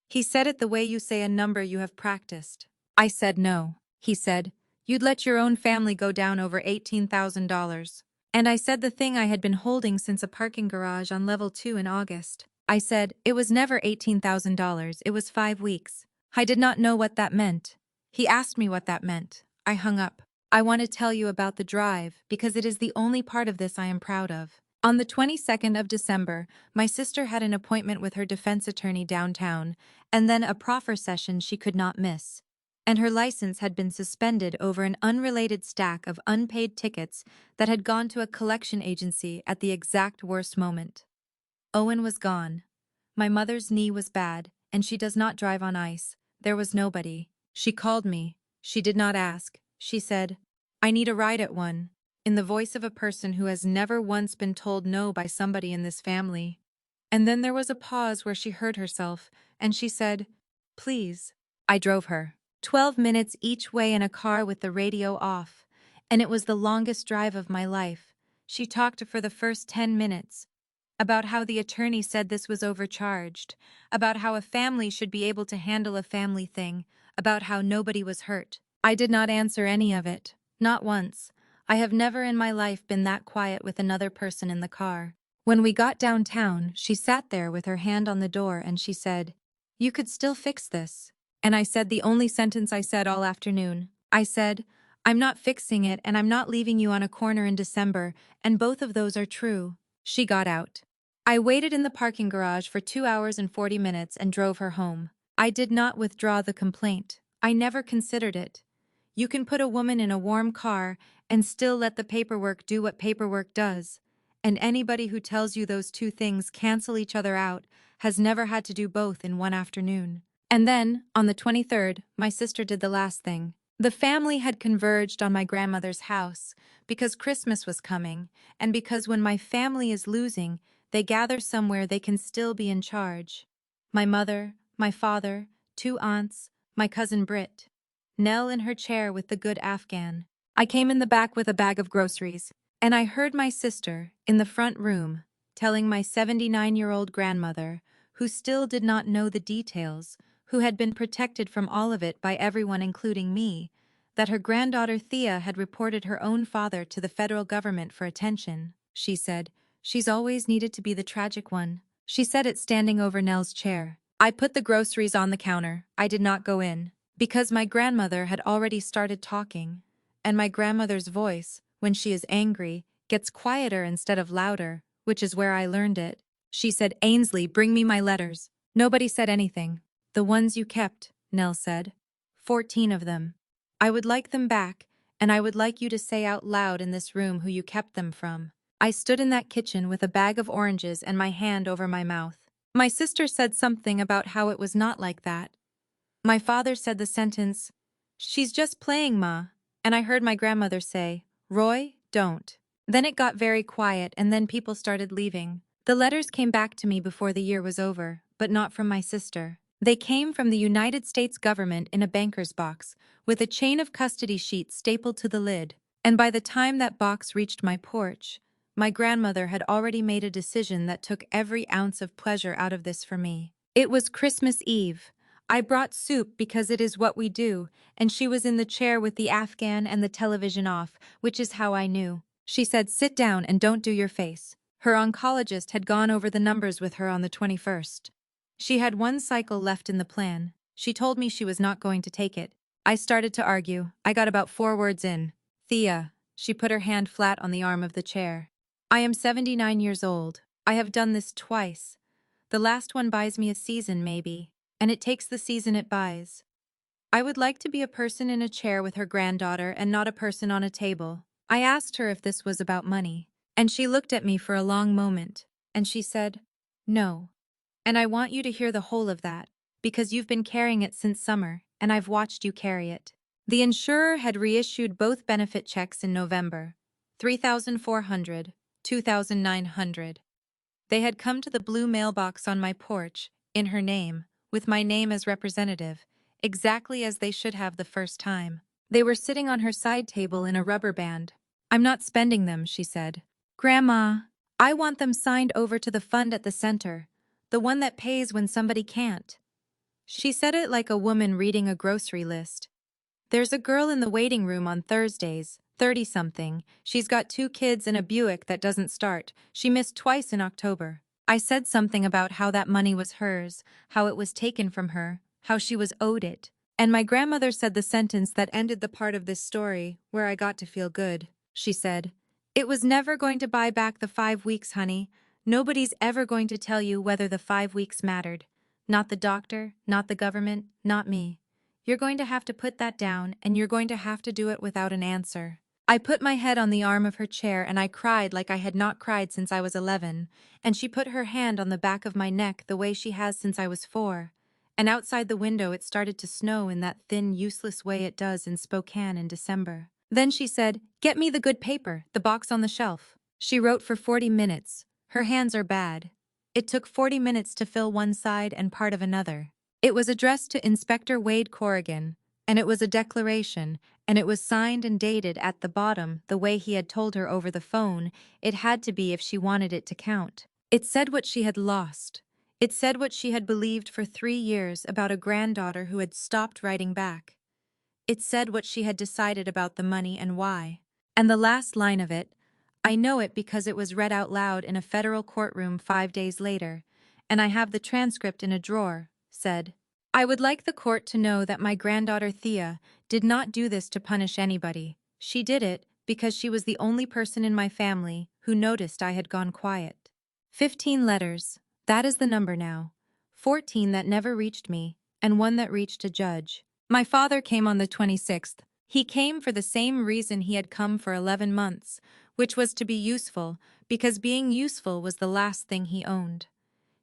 He said it the way you say a number you have practiced. I said no. He said, "You'd let your own family go down over $18,000. And I said the thing I had been holding since a parking garage on level 2 in August. I said, it was never $18,000, it was 5 weeks. I did not know what that meant. He asked me what that meant. I hung up. I want to tell you about the drive, because it is the only part of this I am proud of. On the 22nd of December, my sister had an appointment with her defense attorney downtown, and then a proffer session she could not miss. And her license had been suspended over an unrelated stack of unpaid tickets that had gone to a collection agency at the exact worst moment. Owen was gone. My mother's knee was bad, and she does not drive on ice. There was nobody. She called me. She did not ask. She said, "I need a ride at one," in the voice of a person who has never once been told no by somebody in this family. And then there was a pause where she heard herself, and she said, "Please." I drove her. 12 minutes each way in a car with the radio off, and it was the longest drive of my life. She talked for the first 10 minutes. About how the attorney said this was overcharged, about how a family should be able to handle a family thing, about how nobody was hurt. I did not answer any of it, not once. I have never in my life been that quiet with another person in the car. When we got downtown, she sat there with her hand on the door and she said, "You could still fix this." And I said the only sentence I said all afternoon. I said, "I'm not fixing it and I'm not leaving you on a corner in December, and both of those are true." She got out. I waited in the parking garage for 2 hours and 40 minutes and drove her home. I did not withdraw the complaint. I never considered it. You can put a woman in a warm car and still let the paperwork do what paperwork does. And anybody who tells you those two things cancel each other out has never had to do both in one afternoon. And then, on the 23rd, my sister did the last thing. The family had converged on my grandmother's house because Christmas was coming, and because when my family is losing, they gather somewhere they can still be in charge. My mother, my father, 2 aunts, my cousin Britt. Nell in her chair with the good Afghan. I came in the back with a bag of groceries, and I heard my sister, in the front room, telling my 79-year-old grandmother, who still did not know the details, who had been protected from all of it by everyone including me, that her granddaughter Thea had reported her own father to the federal government for attention. She said, "She's always needed to be the tragic one." She said it standing over Nell's chair. I put the groceries on the counter. I did not go in. Because my grandmother had already started talking, and my grandmother's voice, when she is angry, gets quieter instead of louder, which is where I learned it. She said, "Ainsley, bring me my letters." Nobody said anything. "The ones you kept," Nell said. 14 of them. "I would like them back, and I would like you to say out loud in this room who you kept them from." I stood in that kitchen with a bag of oranges and my hand over my mouth. My sister said something about how it was not like that. My father said the sentence, "She's just playing, Ma," and I heard my grandmother say, "Roy, don't." Then it got very quiet and then people started leaving. The letters came back to me before the year was over, but not from my sister. They came from the United States government in a banker's box, with a chain of custody sheets stapled to the lid. And by the time that box reached my porch, my grandmother had already made a decision that took every ounce of pleasure out of this for me. It was Christmas Eve. I brought soup because it is what we do, and she was in the chair with the Afghan and the television off, which is how I knew. She said, "Sit down and don't do your face." Her oncologist had gone over the numbers with her on the 21st. She had 1 cycle left in the plan. She told me she was not going to take it. I started to argue. I got about 4 words in. "Thea," she put her hand flat on the arm of the chair. "I am 79 years old. I have done this twice. The last one buys me a season, maybe. And it takes the season it buys." I would like to be a person in a chair with her granddaughter and not a person on a table. I asked her if this was about money, and she looked at me for a long moment, and she said, "No. And I want you to hear the whole of that, because you've been carrying it since summer, and I've watched you carry it." The insurer had reissued both benefit checks in November, 3,400, 2,900. They had come to the blue mailbox on my porch, in her name, with my name as representative, exactly as they should have the first time. They were sitting on her side table in a rubber band. "I'm not spending them," she said. "Grandma, I want them signed over to the fund at the center, the one that pays when somebody can't." She said it like a woman reading a grocery list. "There's a girl in the waiting room on Thursdays, 30-something. She's got 2 kids and a Buick that doesn't start. She missed twice in October." I said something about how that money was hers, how it was taken from her, how she was owed it. And my grandmother said the sentence that ended the part of this story where I got to feel good. She said, "It was never going to buy back the 5 weeks, honey. Nobody's ever going to tell you whether the 5 weeks mattered. Not the doctor, not the government, not me. You're going to have to put that down, and you're going to have to do it without an answer." I put my head on the arm of her chair and I cried like I had not cried since I was 11, and she put her hand on the back of my neck the way she has since I was 4. And outside the window it started to snow in that thin, useless way it does in Spokane in December. Then she said, "Get me the good paper, the box on the shelf." She wrote for 40 minutes. Her hands are bad. It took 40 minutes to fill one side and part of another. It was addressed to Inspector Wade Corrigan, and it was a declaration, and it was signed and dated at the bottom the way he had told her over the phone it had to be if she wanted it to count. It said what she had lost. It said what she had believed for 3 years about a granddaughter who had stopped writing back. It said what she had decided about the money and why. And the last line of it, I know it because it was read out loud in a federal courtroom 5 days later, and I have the transcript in a drawer, said, "I would like the court to know that my granddaughter Thea did not do this to punish anybody. She did it because she was the only person in my family who noticed I had gone quiet." 15 letters, that is the number now. 14 that never reached me, and 1 that reached a judge. My father came on the 26th. He came for the same reason he had come for 11 months, which was to be useful, because being useful was the last thing he owned.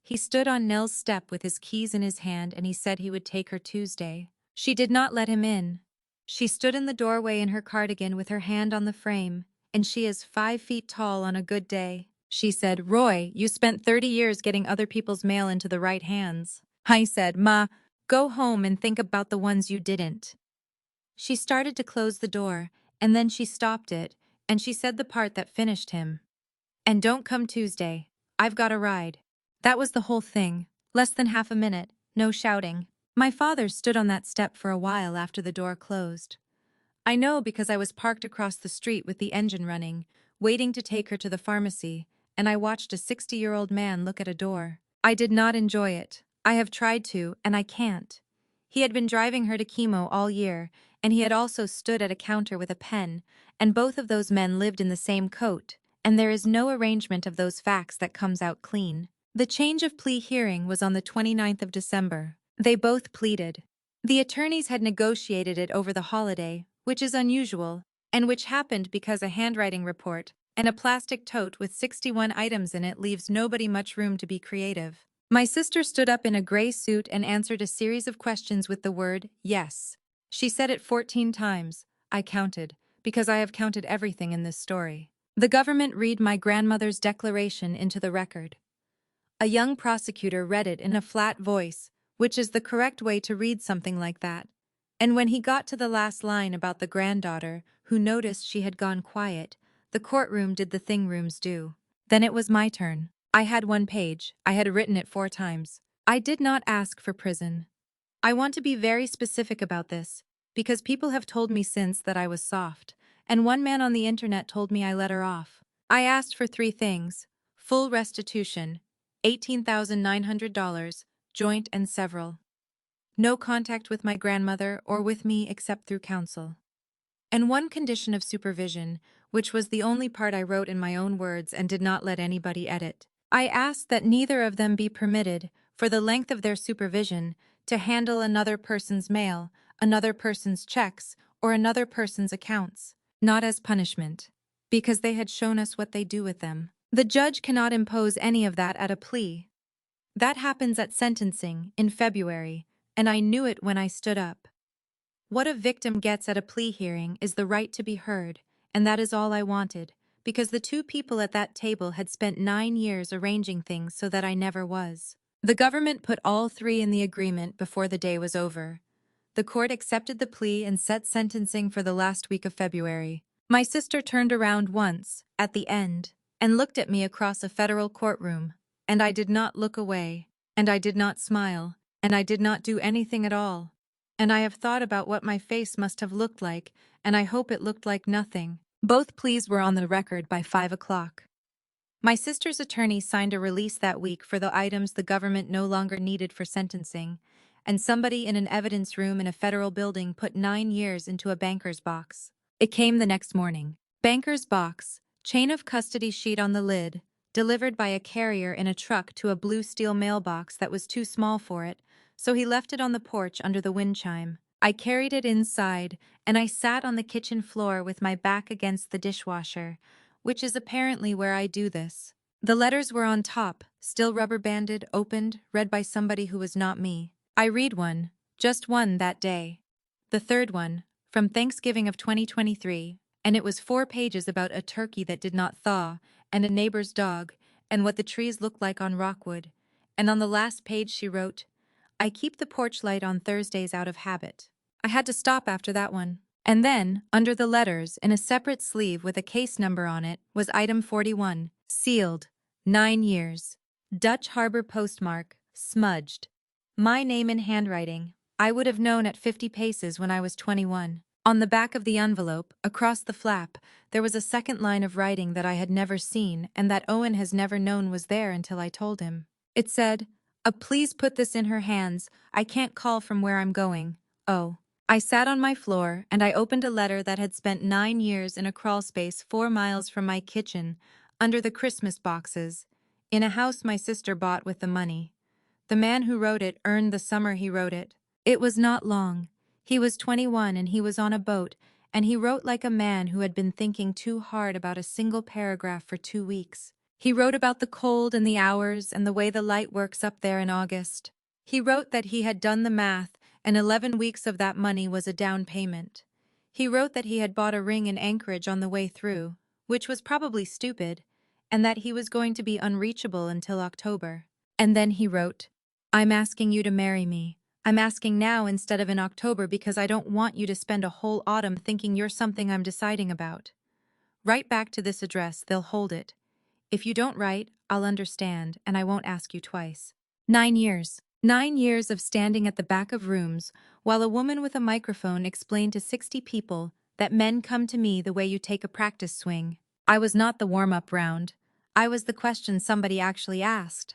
He stood on Nell's step with his keys in his hand and he said he would take her Tuesday. She did not let him in. She stood in the doorway in her cardigan with her hand on the frame, and she is 5 feet tall on a good day. She said, "Roy, you spent 30 years getting other people's mail into the right hands." I said, "Ma, go home and think about the ones you didn't." She started to close the door, and then she stopped it, and she said the part that finished him. "And don't come Tuesday. I've got a ride." That was the whole thing. Less than half a minute, no shouting. My father stood on that step for a while after the door closed. I know because I was parked across the street with the engine running, waiting to take her to the pharmacy, and I watched a 60-year-old man look at a door. I did not enjoy it. I have tried to, and I can't. He had been driving her to chemo all year, and he had also stood at a counter with a pen, and both of those men lived in the same coat, and there is no arrangement of those facts that comes out clean. The change of plea hearing was on the 29th of December. They both pleaded. The attorneys had negotiated it over the holiday, which is unusual, and which happened because a handwriting report and a plastic tote with 61 items in it leaves nobody much room to be creative. My sister stood up in a gray suit and answered a series of questions with the word, yes. She said it 14 times. I counted, because I have counted everything in this story. The government read my grandmother's declaration into the record. A young prosecutor read it in a flat voice, which is the correct way to read something like that. And when he got to the last line about the granddaughter, who noticed she had gone quiet, the courtroom did the thing rooms do. Then it was my turn. I had 1 page. I had written it 4 times. I did not ask for prison. I want to be very specific about this, because people have told me since that I was soft, and one man on the internet told me I let her off. I asked for 3 things: full restitution, $18,900, joint and several. No contact with my grandmother or with me except through counsel. And 1 condition of supervision, which was the only part I wrote in my own words and did not let anybody edit. I asked that neither of them be permitted, for the length of their supervision, to handle another person's mail, another person's checks, or another person's accounts. Not as punishment, because they had shown us what they do with them. The judge cannot impose any of that at a plea. That happens at sentencing, in February, and I knew it when I stood up. What a victim gets at a plea hearing is the right to be heard, and that is all I wanted, because the two people at that table had spent 9 years arranging things so that I never was. The government put all three in the agreement before the day was over. The court accepted the plea and set sentencing for the last week of February. My sister turned around once, at the end, and looked at me across a federal courtroom, and I did not look away, and I did not smile, and I did not do anything at all. And I have thought about what my face must have looked like, and I hope it looked like nothing. Both pleas were on the record by 5 o'clock. My sister's attorney signed a release that week for the items the government no longer needed for sentencing, and somebody in an evidence room in a federal building put 9 years into a banker's box. It came the next morning. Banker's box, chain of custody sheet on the lid, delivered by a carrier in a truck to a blue steel mailbox that was too small for it, so he left it on the porch under the wind chime. I carried it inside, and I sat on the kitchen floor with my back against the dishwasher, which is apparently where I do this. The letters were on top, still rubber-banded, opened, read by somebody who was not me. I read one, just one that day. The third one, from Thanksgiving of 2023, and it was 4 pages about a turkey that did not thaw, and a neighbor's dog, and what the trees looked like on Rockwood. And on the last page she wrote, "I keep the porch light on Thursdays out of habit." I had to stop after that one. And then, under the letters, in a separate sleeve with a case number on it, was item 41, sealed, 9 years. Dutch Harbor postmark, smudged. My name in handwriting. I would have known at 50 paces when I was 21. On the back of the envelope, across the flap, there was a second line of writing that I had never seen and that Owen has never known was there until I told him. It said, Please put this in her hands. I can't call from where I'm going. Oh. I sat on my floor and I opened a letter that had spent 9 years in a crawlspace 4 miles from my kitchen, under the Christmas boxes, in a house my sister bought with the money. The man who wrote it earned the summer he wrote it. It was not long. He was 21 and he was on a boat, and he wrote like a man who had been thinking too hard about a single paragraph for 2 weeks. He wrote about the cold and the hours and the way the light works up there in August. He wrote that he had done the math, and 11 weeks of that money was a down payment. He wrote that he had bought a ring in Anchorage on the way through, which was probably stupid, and that he was going to be unreachable until October. And then he wrote, I'm asking you to marry me. I'm asking now instead of in October because I don't want you to spend a whole autumn thinking you're something I'm deciding about. Write back to this address, they'll hold it. If you don't write, I'll understand, and I won't ask you twice. 9 years. 9 years of standing at the back of rooms while a woman with a microphone explained to 60 people that men come to me the way you take a practice swing. I was not the warm-up round. I was the question somebody actually asked.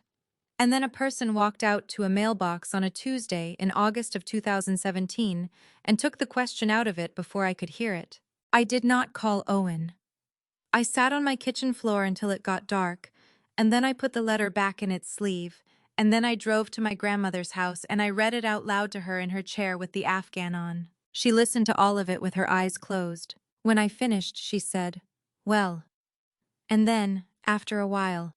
And then a person walked out to a mailbox on a Tuesday in August of 2017 and took the question out of it before I could hear it. I did not call Owen. I sat on my kitchen floor until it got dark, and then I put the letter back in its sleeve. And then I drove to my grandmother's house and I read it out loud to her in her chair with the Afghan on. She listened to all of it with her eyes closed. When I finished, she said, Well. And then, after a while,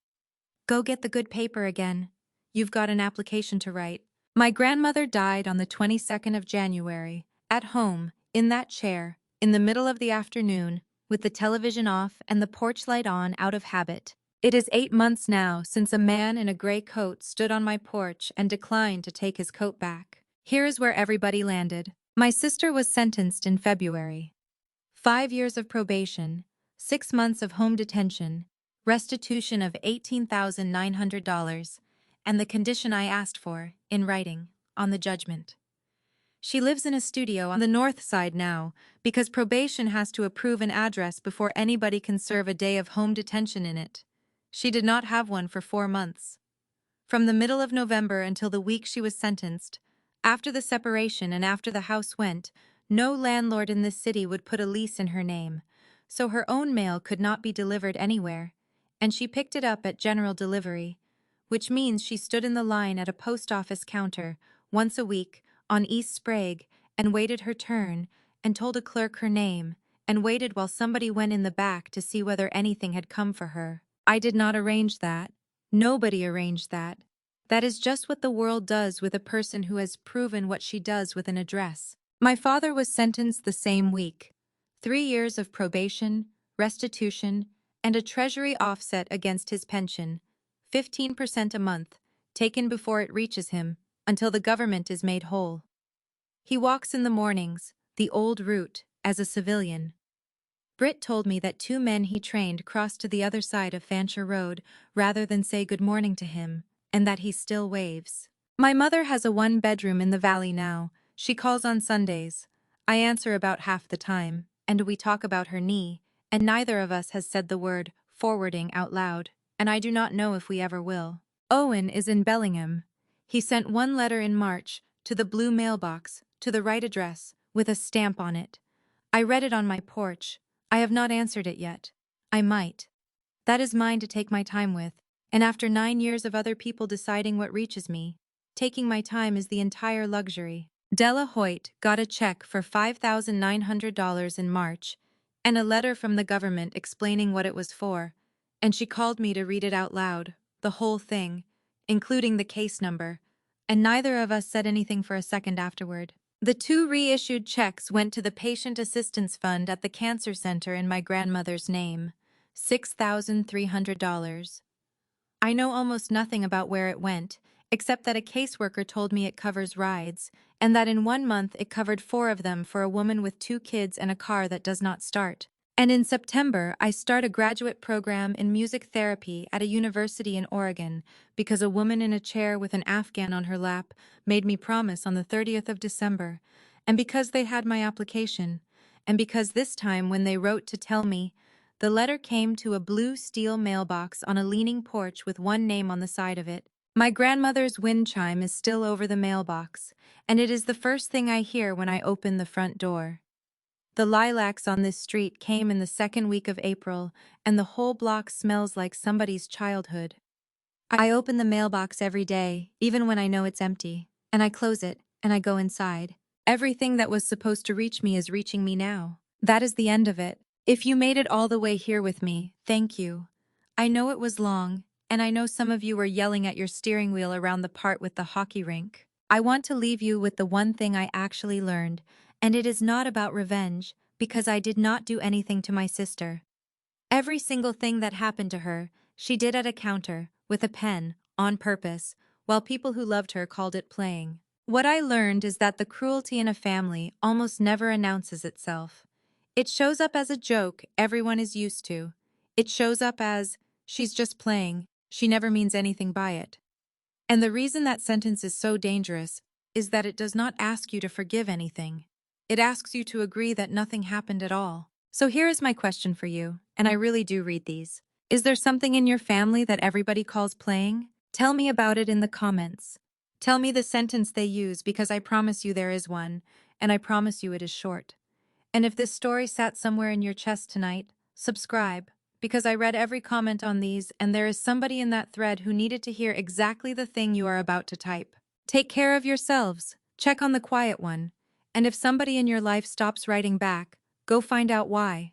Go get the good paper again. You've got an application to write. My grandmother died on the 22nd of January, at home, in that chair, in the middle of the afternoon, with the television off and the porch light on out of habit. It is 8 months now since a man in a gray coat stood on my porch and declined to take his coat back. Here is where everybody landed. My sister was sentenced in February. 5 years of probation, 6 months of home detention, restitution of $18,900, and the condition I asked for, in writing, on the judgment. She lives in a studio on the north side now, because probation has to approve an address before anybody can serve a day of home detention in it. She did not have one for 4 months. From the middle of November until the week she was sentenced, after the separation and after the house went, no landlord in this city would put a lease in her name, so her own mail could not be delivered anywhere, and she picked it up at general delivery, which means she stood in the line at a post office counter once a week on East Sprague and waited her turn, and told a clerk her name, and waited while somebody went in the back to see whether anything had come for her. I did not arrange that. Nobody arranged that. That is just what the world does with a person who has proven what she does with an address. My father was sentenced the same week. 3 years of probation, restitution, and a treasury offset against his pension, 15% a month, taken before it reaches him, until the government is made whole. He walks in the mornings, the old route, as a civilian. Britt told me that 2 men he trained crossed to the other side of Fancher Road rather than say good morning to him, and that he still waves. My mother has a 1-bedroom in the valley now. She calls on Sundays. I answer about half the time, and we talk about her knee, and neither of us has said the word forwarding out loud, and I do not know if we ever will. Owen is in Bellingham. He sent 1 letter in March, to the blue mailbox, to the right address, with a stamp on it. I read it on my porch. I have not answered it yet. I might. That is mine to take my time with, and after 9 years of other people deciding what reaches me, taking my time is the entire luxury. Della Hoyt got a check for $5,900 in March, and a letter from the government explaining what it was for, and she called me to read it out loud, the whole thing, including the case number, and neither of us said anything for a second afterward. The 2 reissued checks went to the Patient Assistance Fund at the Cancer Center in my grandmother's name, $6,300. I know almost nothing about where it went, except that a caseworker told me it covers rides, and that in 1 month it covered 4 of them for a woman with 2 kids and a car that does not start. And in September, I start a graduate program in music therapy at a university in Oregon because a woman in a chair with an Afghan on her lap made me promise on the 30th of December, and because they had my application, and because this time when they wrote to tell me, the letter came to a blue steel mailbox on a leaning porch with 1 name on the side of it. My grandmother's wind chime is still over the mailbox, and it is the first thing I hear when I open the front door. The lilacs on this street came in the 2nd week of April, and the whole block smells like somebody's childhood. I open the mailbox every day, even when I know it's empty, and I close it, and I go inside. Everything that was supposed to reach me is reaching me now. That is the end of it. If you made it all the way here with me, thank you. I know it was long, and I know some of you were yelling at your steering wheel around the part with the hockey rink. I want to leave you with the one thing I actually learned, and it is not about revenge, because I did not do anything to my sister. Every single thing that happened to her, she did at a counter, with a pen, on purpose, while people who loved her called it playing. What I learned is that the cruelty in a family almost never announces itself. It shows up as a joke everyone is used to. It shows up as, she's just playing, she never means anything by it. And the reason that sentence is so dangerous is that it does not ask you to forgive anything. It asks you to agree that nothing happened at all. So here is my question for you, and I really do read these. Is there something in your family that everybody calls playing? Tell me about it in the comments. Tell me the sentence they use because I promise you there is one, and I promise you it is short. And if this story sat somewhere in your chest tonight, subscribe, because I read every comment on these and there is somebody in that thread who needed to hear exactly the thing you are about to type. Take care of yourselves, check on the quiet one, and if somebody in your life stops writing back, go find out why.